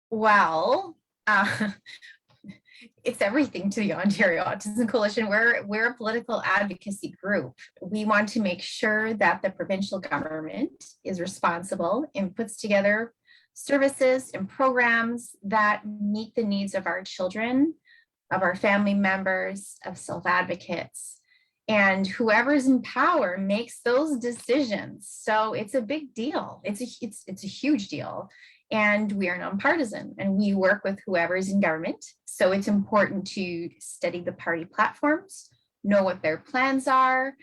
Well, it's everything to the Ontario Autism Coalition. We're a political advocacy group. We want to make sure that the provincial government is responsible and puts together services and programs that meet the needs of our children, of our family members, of self-advocates, and whoever's in power makes those decisions. So it's a big deal. It's a huge deal. And we are nonpartisan and we work with whoever's in government. So it's important to study the party platforms, know what their plans are,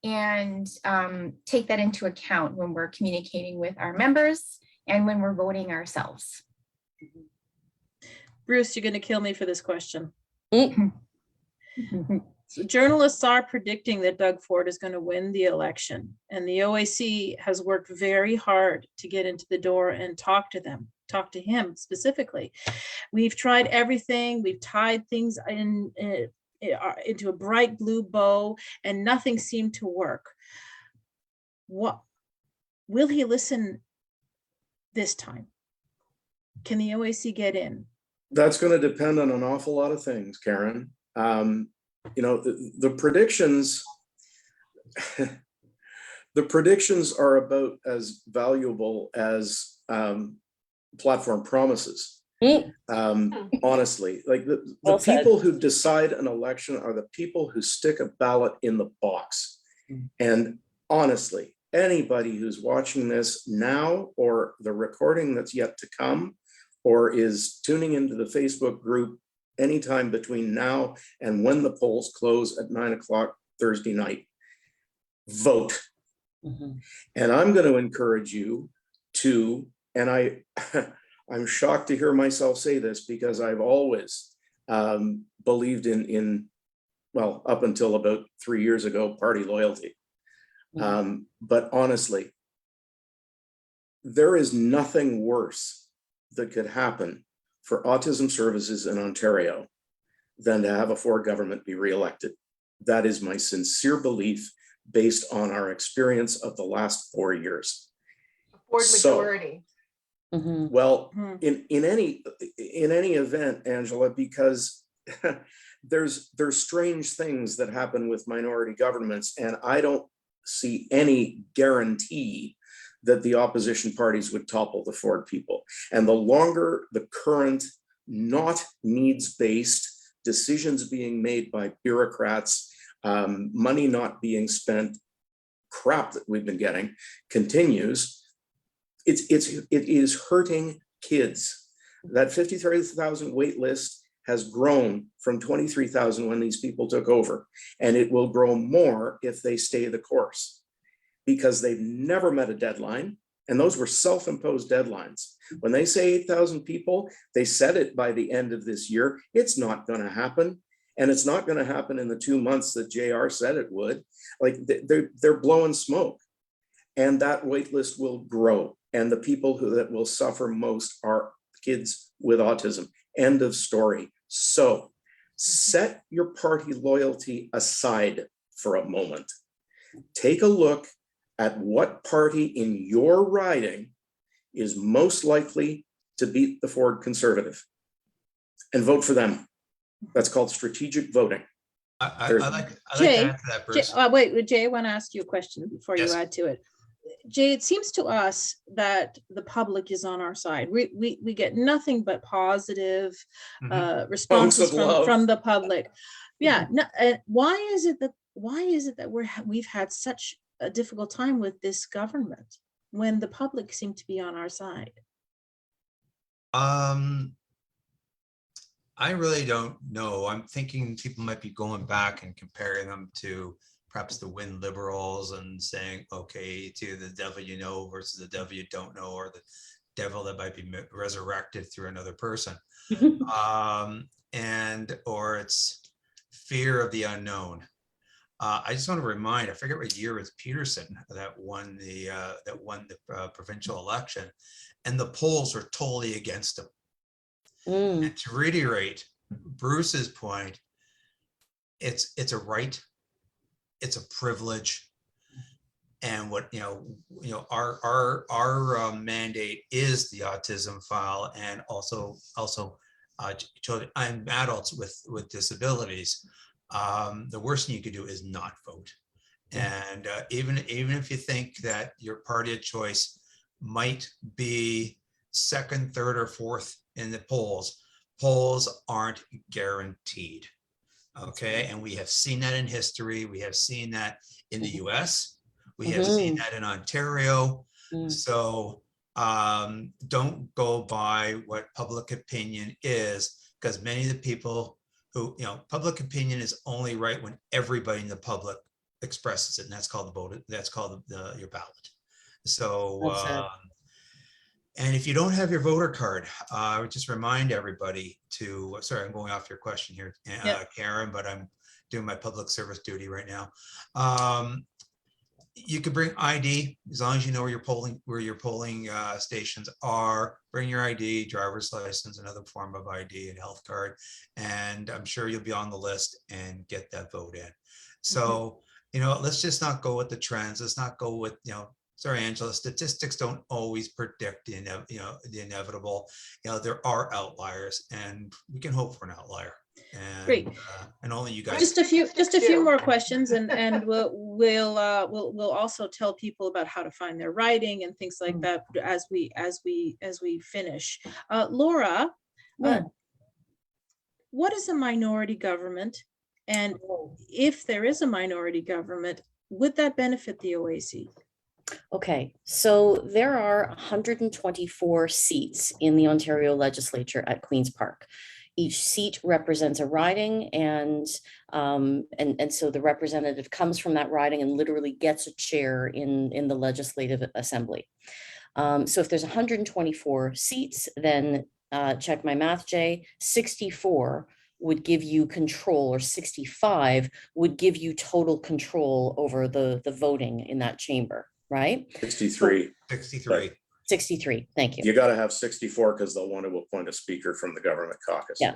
and take that into account when we're communicating with our members and when we're voting ourselves. Bruce, you're going to kill me for this question. So journalists are predicting that Doug Ford is going to win the election, and the OAC has worked very hard to get into the door and talk to him specifically. We've tried everything. We've tied things into a bright blue bow, and nothing seemed to work. What will he listen this time? Can the OAC get in? That's going to depend on an awful lot of things, Karen. You know, the predictions, the predictions are about as valuable as platform promises. Honestly, like the people who decide an election are the people who stick a ballot in the box. And honestly, anybody who's watching this now or the recording that's yet to come, or is tuning into the Facebook group anytime between now and when the polls close at 9 o'clock Thursday night, vote. And I'm going to encourage you to, and I'm shocked to hear myself say this because I've always believed in, well, up until about 3 years ago, party loyalty. But honestly, there is nothing worse that could happen for autism services in Ontario than to have a Ford government be reelected. That is my sincere belief based on our experience of the last 4 years. Ford So- majority. Mhm. Well, Mhm. in any event, Angela, because there's strange things that happen with minority governments, and I don't see any guarantee that the opposition parties would topple the Ford people. And the longer the current not needs-based decisions being made by bureaucrats, money not being spent, crap that we've been getting continues, it is hurting kids. That 53,000 wait list has grown from 23,000 when these people took over, and it will grow more if they stay the course, because they've never met a deadline, and those were self-imposed deadlines. When they say 8,000 people, they said it by the end of this year. It's not going to happen, and it's not going to happen in the 2 months that JR said it would. Like, they're blowing smoke, and that wait list will grow. And the people that will suffer most are kids with autism. End of story. So set your party loyalty aside for a moment. Take a look at what party in your riding is most likely to beat the Ford Conservative and vote for them. That's called strategic voting. I There's- like to Jay, add to that, Jay, Bruce. wait, Jay, I want to ask you a question before you Yes. add to it. Jay, it seems to us that the public is on our side. We get nothing but positive Mhm. responses of love. from the public. Yeah. No, why is it that we've had such a difficult time with this government when the public seem to be on our side? I really don't know. I'm thinking people might be going back and comparing them to perhaps the Win Liberals and saying, okay, to the devil you know versus the devil you don't know, or the devil that might be resurrected through another person. Or it's fear of the unknown. I just want to remind, I forget what year it was Peterson that won the provincial election, and the polls were totally against him. Mm. And to reiterate Bruce's point, it's a right, it's a privilege, and what our mandate is the autism file, and also children and adults with disabilities. The worst thing you could do is not vote, and even if you think that your party of choice might be second, third, or fourth in the polls aren't guaranteed. Okay, and we have seen that in history. We have seen that in the US. We have seen that in Ontario. Mm. So don't go by what public opinion is, because many of the people who, public opinion is only right when everybody in the public expresses it, and that's called the vote. That's called your ballot. So That's it. and if you don't have your voter card, I would just remind everybody to, sorry, I'm going off your question here, Karen, but I'm doing my public service duty right now. You could bring ID as long as you know where your polling stations are. Bring your ID, driver's license, another form of ID, and health card, and I'm sure you'll be on the list and get that vote in. So, let's just not go with the trends. Let's not go with, sorry, Angela, statistics don't always predict the inevitable. There are outliers, and we can hope for an outlier. And, Great. And only you guys. Just a few more questions, and we'll also tell people about how to find their writing and things like that as we finish. Laura, what is a minority government, and if there is a minority government, would that benefit the OAC? Okay, so there are 124 seats in the Ontario legislature at Queen's Park. Each seat represents a riding, and so the representative comes from that riding and literally gets a chair in the Legislative Assembly. So if there's 124 seats, then check my math, Jay, 64 would give you control, or 65 would give you total control over the voting in that chamber, right? 63. 63. 63, thank you. You got to have 64 because they'll want to appoint a speaker from the government caucus. Yeah.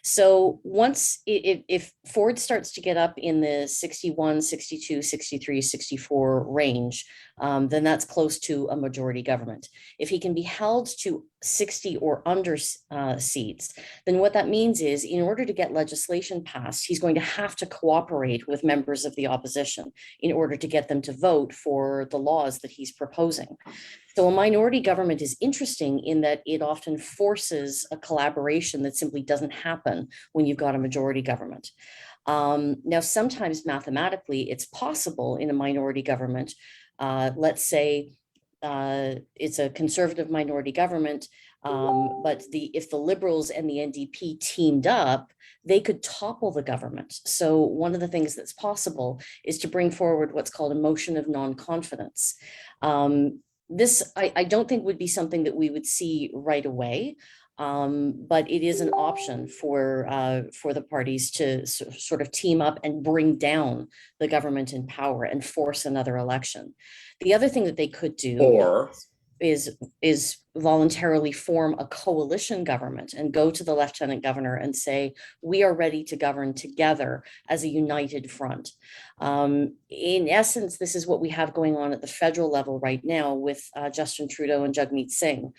So once, if Ford starts to get up in the 61, 62, 63, 64 range, then that's close to a majority government. If he can be held to 60 or under seats, then what that means is in order to get legislation passed, he's going to have to cooperate with members of the opposition in order to get them to vote for the laws that he's proposing. So a minority government is interesting in that it often forces a collaboration that simply doesn't happen when you've got a majority government. Now, sometimes mathematically, it's possible in a minority government. Let's say it's a conservative minority government, but if the Liberals and the NDP teamed up, they could topple the government. So one of the things that's possible is to bring forward what's called a motion of non-confidence. This, I don't think would be something that we would see right away, but it is an option for the parties to sort of team up and bring down the government in power and force another election. The other thing that they could do is voluntarily form a coalition government and go to the lieutenant governor and say, we are ready to govern together as a united front. In essence, this is what we have going on at the federal level right now with Justin Trudeau and Jagmeet Singh.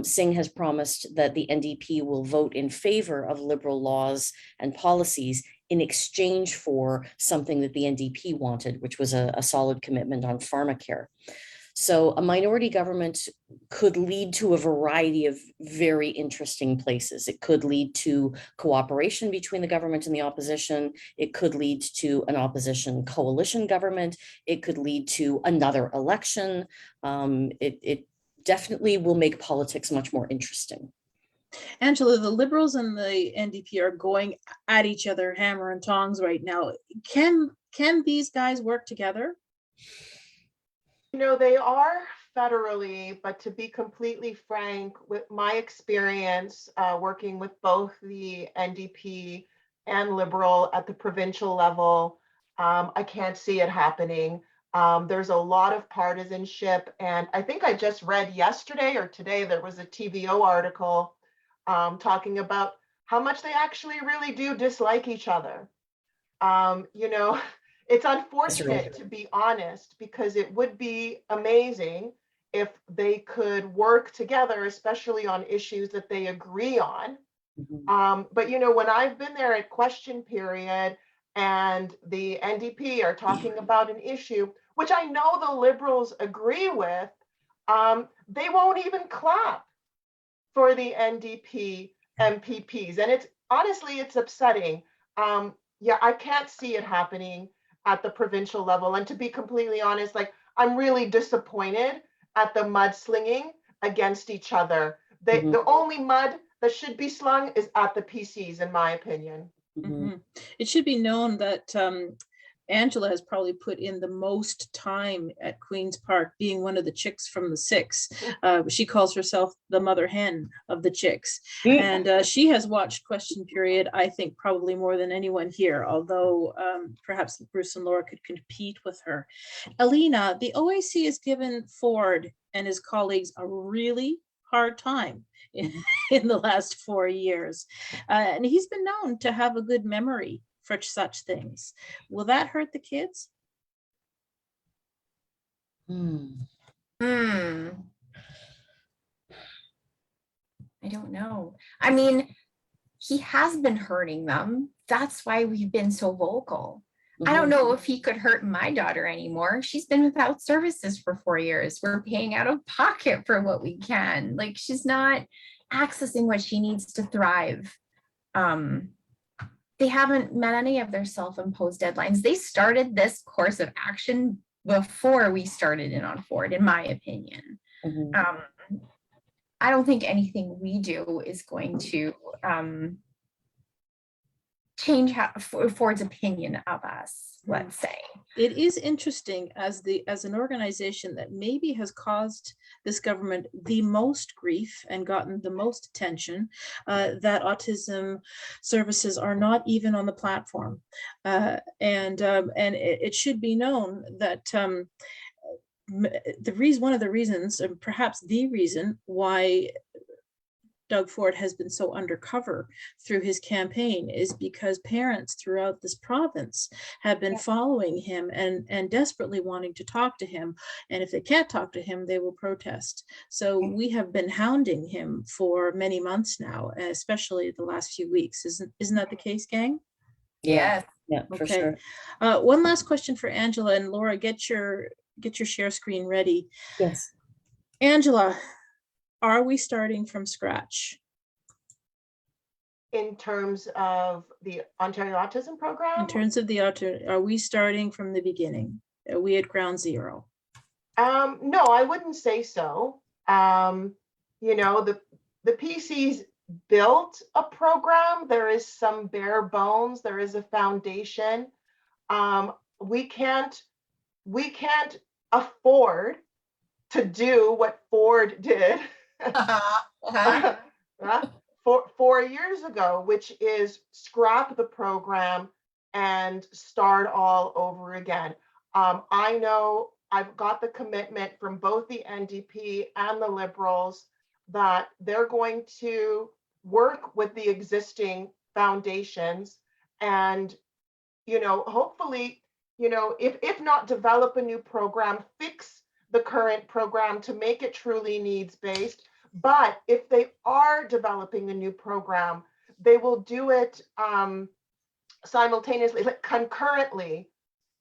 Singh has promised that the NDP will vote in favor of Liberal laws and policies in exchange for something that the NDP wanted, which was a solid commitment on pharmacare. So a minority government could lead to a variety of very interesting places. It could lead to cooperation between the government and the opposition. It could lead to an opposition coalition government. It could lead to another election. It definitely will make politics much more interesting. Angela, the Liberals and the NDP are going at each other hammer and tongs right now. Can these guys work together? You know, they are federally, but to be completely frank, with my experience working with both the NDP and Liberal at the provincial level, I can't see it happening. There's a lot of partisanship, and I think I just read yesterday or today, there was a TVO article talking about how much they actually really do dislike each other. You know, it's unfortunate, to be honest, because it would be amazing if they could work together, especially on issues that they agree on. But, you know, when I've been there at question period and the NDP are talking about an issue, which I know the Liberals agree with, they won't even clap for the NDP MPPs. And it's honestly, it's upsetting. Yeah, I can't see it happening at the provincial level. And to be completely honest, like, I'm really disappointed at the mudslinging against each other. The only mud that should be slung is at the PCs, in my opinion. It should be known that Angela has probably put in the most time at Queen's Park, being one of the chicks from the six. She calls herself the mother hen of the chicks. And she has watched question period, I think, probably more than anyone here, although perhaps Bruce and Laura could compete with her. Alina, the OAC has given Ford and his colleagues a really hard time in the last 4 years. And he's been known to have a good memory for such things. Will that hurt the kids? I don't know. I mean, he has been hurting them. That's why we've been so vocal. I don't know if he could hurt my daughter anymore. She's been without services for 4 years. We're paying out of pocket for what we can. Like, she's not accessing what she needs to thrive. They haven't met any of their self-imposed deadlines. They started this course of action before we started in on Ford, in my opinion. I don't think anything we do is going to change Ford's opinion of us, let's say. It is interesting as an organization that maybe has caused this government the most grief and gotten the most attention, that autism services are not even on the platform. And it should be known that one of the reasons, and perhaps the reason why Doug Ford has been so undercover through his campaign is because parents throughout this province have been following him and desperately wanting to talk to him. And if they can't talk to him, they will protest. So we have been hounding him for many months now, especially the last few weeks. Isn't that the case, gang? Yeah, yeah, for Okay. sure. One last question for Angela, and Laura, get your share screen ready. Yes. Angela, are we starting from scratch? In terms of the Ontario Autism Program? In terms of are we starting from the beginning? Are we at ground zero? No, I wouldn't say so. You know, the PC's built a program. There is some bare bones. There is a foundation. We can't afford to do what Ford did 4 years ago, which is scrap the program and start all over again. I know I've got the commitment from both the NDP and the Liberals that they're going to work with the existing foundations and, hopefully, if not develop a new program, fix the current program to make it truly needs-based. But if they are developing a new program, they will do it simultaneously, like concurrently,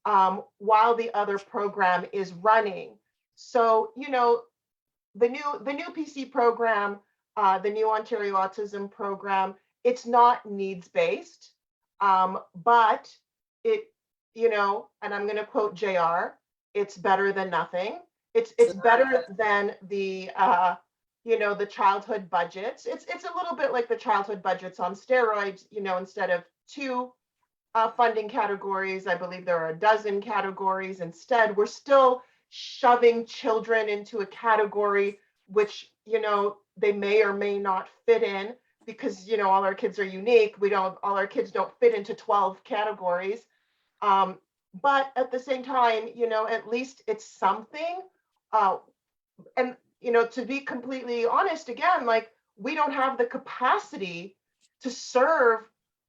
while the other program is running. So, the new PC program, the new Ontario Autism Program, it's not needs-based, but it, and I'm going to quote JR, it's better than nothing. It's better than the the childhood budgets. It's a little bit like the childhood budgets on steroids. Instead of 2 funding categories, I believe there are a dozen categories. Instead, we're still shoving children into a category which they may or may not fit in, because all our kids are unique. All our kids don't fit into 12 categories. But at the same time, at least it's something. And to be completely honest, again, like, we don't have the capacity to serve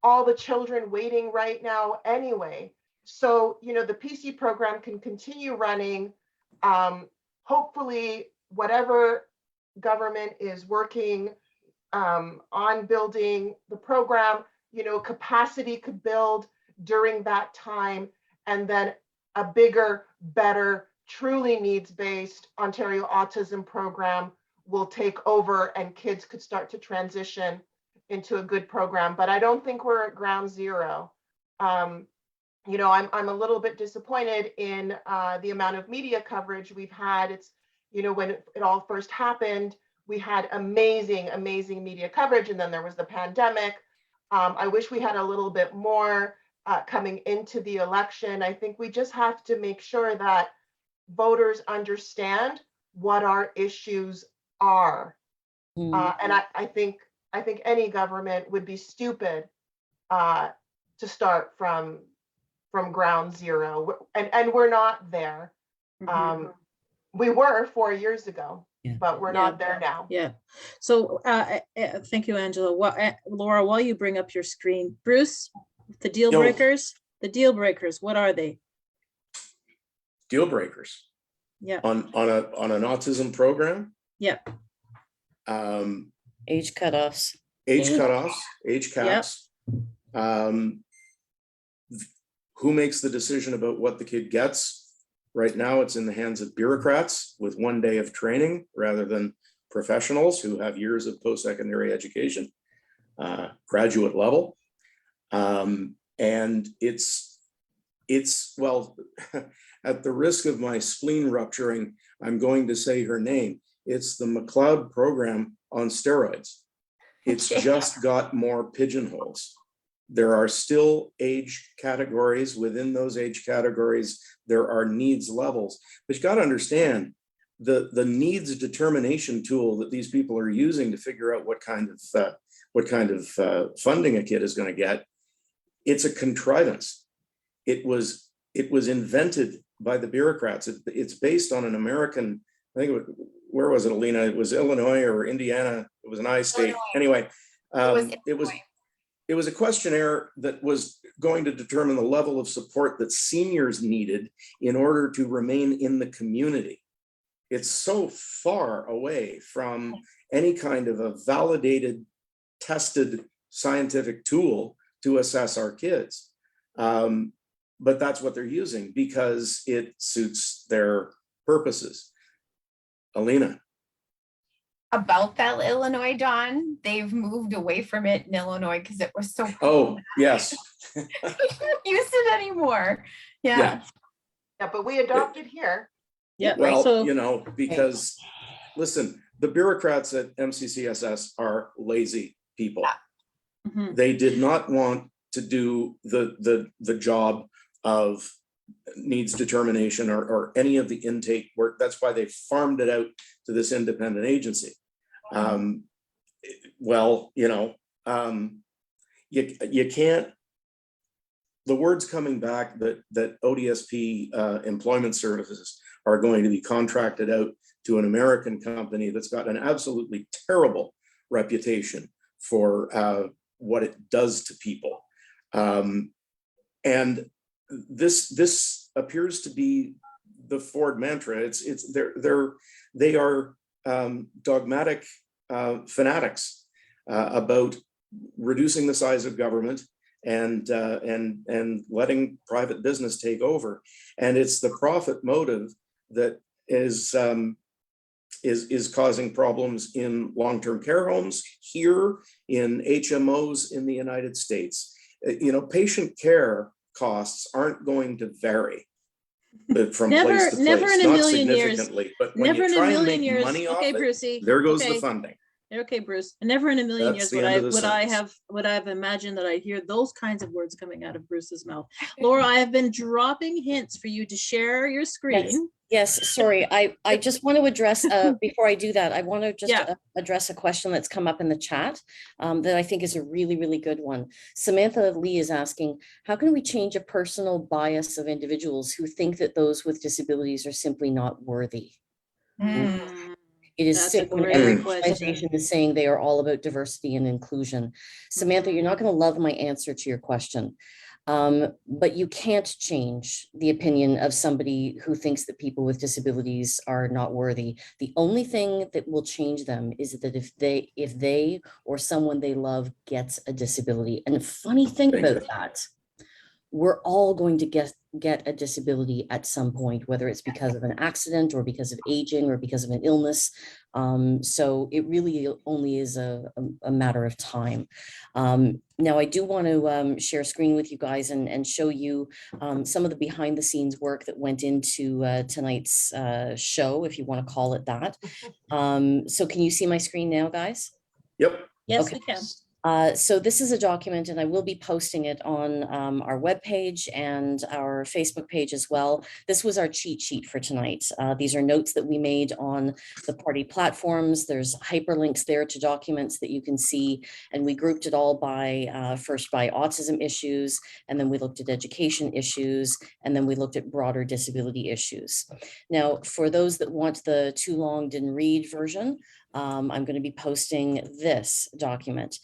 all the children waiting right now anyway. So, the PC program can continue running. Hopefully, whatever government is working on building the program, capacity could build during that time, and then a bigger, better, truly needs-based Ontario Autism Program will take over, and kids could start to transition into a good program. But I don't think we're at ground zero. I'm a little bit disappointed in the amount of media coverage we've had. It's, when it all first happened, we had amazing media coverage, and then there was the pandemic. I wish we had a little bit more coming into the election. I think we just have to make sure that voters understand what our issues are. And I think any government would be stupid to start from ground zero, and we're not there. We were 4 years ago, but we're not there now. Yeah. So thank you, Angela. Laura, while you bring up your screen, Bruce, the deal breakers. The deal breakers, what are they? Deal breakers. Yeah. On an autism program. Yeah. Age cutoffs. Age cutoffs. Age caps. Yep. Who makes the decision about what the kid gets? Right now, it's in the hands of bureaucrats with 1 day of training rather than professionals who have years of post-secondary education, graduate level. And it's well, at the risk of my spleen rupturing, I'm going to say her name. It's the McLeod program on steroids. It's just got more pigeonholes. There are still age categories. Within those age categories, there are needs levels. But you got to understand the needs determination tool that these people are using to figure out what kind of funding a kid is going to get. It's a contrivance. It was invented by the bureaucrats. It's based on an American, I think, where was it, Alina? It was Illinois or Indiana. It was an I state. Illinois. Anyway, was it was a questionnaire that was going to determine the level of support that seniors needed in order to remain in the community. It's so far away from any kind of a validated, tested scientific tool to assess our kids. But that's what they're using because it suits their purposes. Alina. About that Illinois, Don, they've moved away from it in Illinois because it was so. Oh, yes. They don't use it anymore. Yeah. Yeah, but we adopted here. Yeah, Well, so you know, because listen, the bureaucrats at MCCSS are lazy people. mhm. They did not want to do the job of needs determination or any of the intake work. That's why they farmed it out to this independent agency. Well, you know, you can't, the word's coming back that ODSP employment services are going to be contracted out to an American company that's got an absolutely terrible reputation for what it does to people. And this appears to be the Ford mantra. They are dogmatic fanatics about reducing the size of government and letting private business take over. And it's the profit motive that is causing problems in long-term care homes here, in HMOs in the United States. You know, patient care costs aren't going to vary from place to place, never in a not million years. significantly, but when Never you in a try and million make years. money off Okay, it, Brucey. there goes okay. the funding. Okay, Bruce. Never in a million That's years the end of the would I have imagined that I'd hear those kinds of words coming out of Bruce's mouth. Laura, I have been dropping hints for you to share your screen. Yes, sorry. I just want to address, before I do that, I want to just address a question that's come up in the chat that I think is a really, really good one. Samantha Lee is asking, how can we change a personal bias of individuals who think that those with disabilities are simply not worthy? Mm, It is That's a sick when great every question. organization is saying they are all about diversity and inclusion. Samantha, you're not going to love my answer to your question. But you can't change the opinion of somebody who thinks that people with disabilities are not worthy. The only thing that will change them is that if they or someone they love gets a disability. And the funny thing about that, we're all going to get a disability at some point, whether it's because of an accident or because of aging or because of an illness. So it really only is a matter of time. Now, I do want to share a screen with you guys and show you some of the behind the scenes work that went into tonight's show, if you want to call it that. So can you see my screen now, guys? Yep. Yes, Okay. we can. So this is a document and I will be posting it on our webpage and our Facebook page as well. This was our cheat sheet for tonight. These are notes that we made on the party platforms. There's hyperlinks there to documents that you can see. And we grouped it all by first by autism issues, and then we looked at education issues, and then we looked at broader disability issues. Now, for those that want the too long didn't read version, I'm going to be posting this document.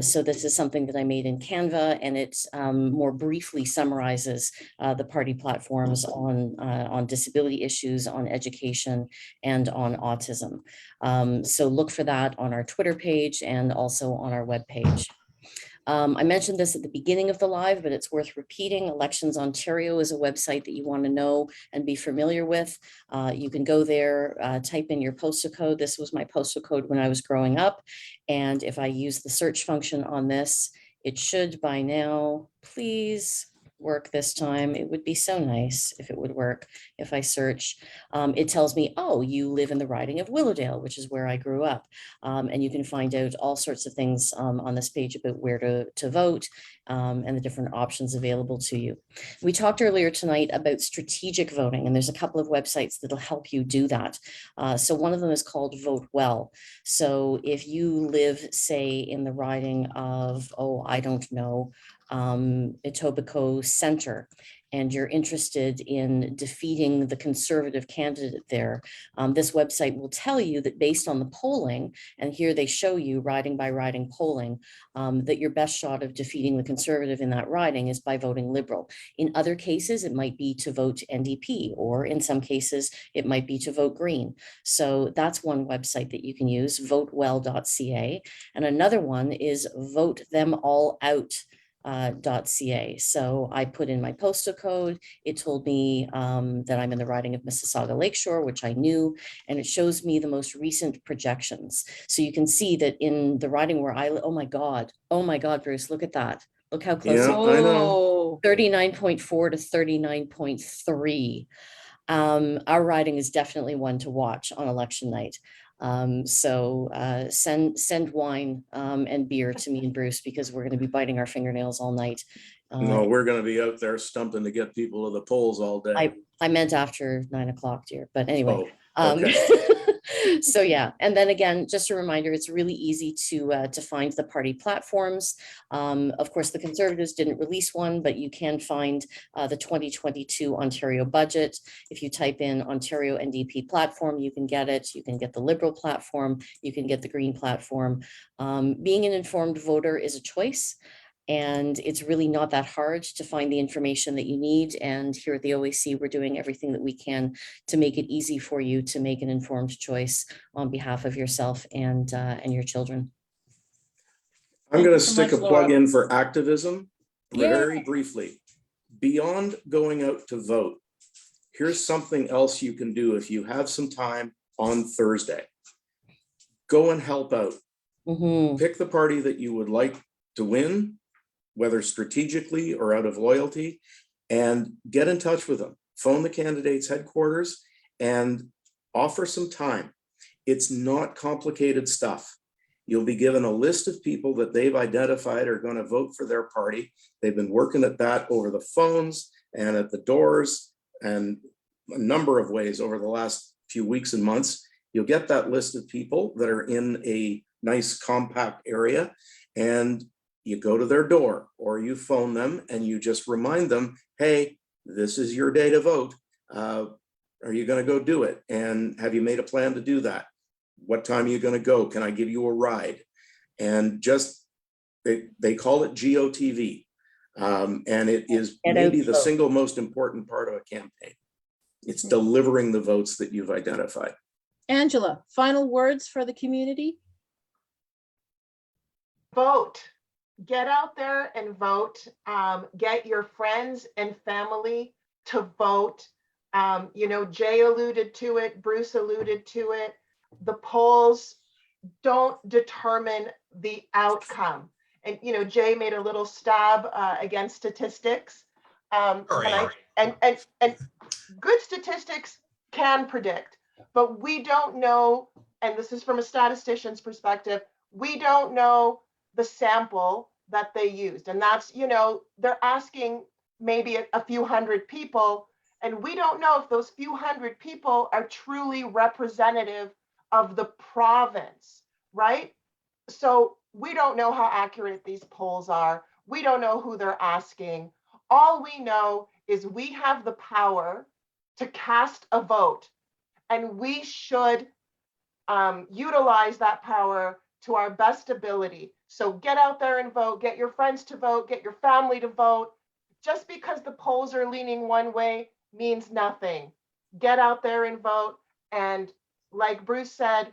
So this is something that I made in Canva, and it more briefly summarizes the party platforms on disability issues, on education, and on autism. So look for that on our Twitter page and also on our webpage. I mentioned this at the beginning of the live, but it's worth repeating. Elections Ontario is a website that you want to know and be familiar with. You can go there, type in your postal code. This was my postal code when I was growing up. And if I use the search function on this, it should by now, please work this time. It would be so nice if it would work. If I search, it tells me, oh, you live in the riding of Willowdale, which is where I grew up. And you can find out all sorts of things on this page about where to vote and the different options available to you. We talked earlier tonight about strategic voting, and there's a couple of websites that'll help you do that. So one of them is called Vote Well. So if you live, say, in the riding of, oh, I don't know, Etobicoke Center, and you're interested in defeating the Conservative candidate there, this website will tell you that based on the polling, and here they show you riding by riding polling, that your best shot of defeating the Conservative in that riding is by voting Liberal. In other cases, it might be to vote NDP, or in some cases, it might be to vote Green. So that's one website that you can use, votewell.ca. And another one is votethemallout.ca. So I put in my postal code. It told me that I'm in the riding of Mississauga Lakeshore, which I knew, and it shows me the most recent projections. So you can see that in the riding where I live, oh my God, Bruce, look at that. Look how close. Yeah, I know. 39.4 to 39.3. Our riding is definitely one to watch on election night. So send wine and beer to me and Bruce, because we're going to be biting our fingernails all night. No, we're gonna be out there stumping to get people to the polls all day. I meant after 9 o'clock, dear, but anyway. Oh, okay. So yeah, and then again, just a reminder, it's really easy to find the party platforms. Of course, the Conservatives didn't release one, but you can find the 2022 Ontario budget. If you type in Ontario NDP platform, you can get it. You can get the Liberal platform. You can get the Green platform. Being an informed voter is a choice. And it's really not that hard to find the information that you need. And here at the OAC, we're doing everything that we can to make it easy for you to make an informed choice on behalf of yourself and your children. I'm Thank gonna you so stick much, a plug Laura. in for activism very Yay. briefly. Beyond going out to vote, here's something else you can do if you have some time on Thursday. Go and help out. Mhm. Pick the party that you would like to win, whether strategically or out of loyalty, and get in touch with them. Phone the candidate's headquarters and offer some time. It's not complicated stuff. You'll be given a list of people that they've identified are going to vote for their party. They've been working at that over the phones and at the doors and a number of ways over the last few weeks and months. You'll get that list of people that are in a nice compact area, and you go to their door or you phone them and you just remind them, hey, this is your day to vote. Are you going to go do it? And have you made a plan to do that? What time are you going to go? Can I give you a ride? And just, they call it GOTV. And it is maybe the single most important part of a campaign. It's delivering the votes that you've identified. Angela, final words for the community? Vote. Get out there and vote. Get your friends and family to vote. Jay alluded to it, Bruce alluded to it. The polls don't determine the outcome. And Jay made a little stab against statistics. And good statistics can predict, but we don't know, and this is from a statistician's perspective, we don't know the sample that they used. And that's, they're asking maybe a few hundred people, and we don't know if those few hundred people are truly representative of the province, right? So we don't know how accurate these polls are. We don't know who they're asking. All we know is we have the power to cast a vote, and we should utilize that power to our best ability. So get out there and vote, get your friends to vote, get your family to vote. Just because the polls are leaning one way means nothing. Get out there and vote. And like Bruce said,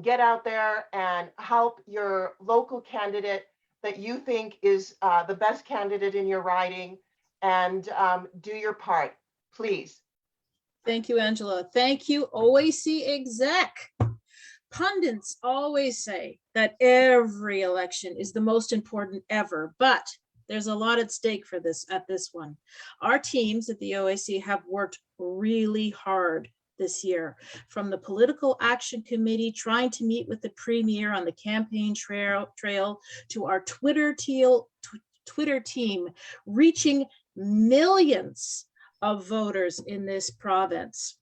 get out there and help your local candidate that you think is the best candidate in your riding, and do your part, please. Thank you, Angela. Thank you, OAC exec. Pundits always say that every election is the most important ever, but there's a lot at stake for this one. Our teams at the OAC have worked really hard this year, from the Political Action Committee trying to meet with the Premier on the campaign trail to our Twitter team reaching millions of voters in this province.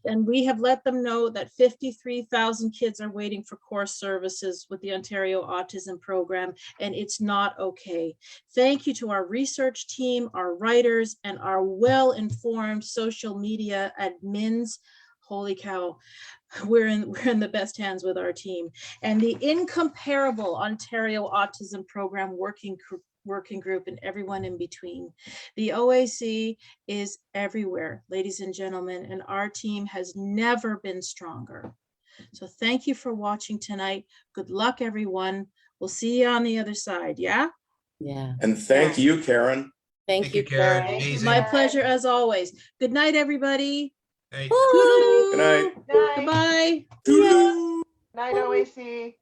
And we have let them know that 53,000 kids are waiting for course services with the Ontario Autism Program, and it's not okay. Thank you to our research team, our writers, and our well-informed social media admins. Holy cow, we're in the best hands with our team. And the incomparable Ontario Autism Program working group and everyone in between. The OAC is everywhere, ladies and gentlemen, and our team has never been stronger. So thank you for watching tonight. Good luck, everyone. We'll see you on the other side, yeah? Yeah. And thank you, Karen. Thank you, Karen. Karen. Thank you, Amazing. My Karen. pleasure as always. Good night, everybody. Hey. Bye. Toodaloo. Good night. Night. Goodbye. Toodaloo. Night, OAC.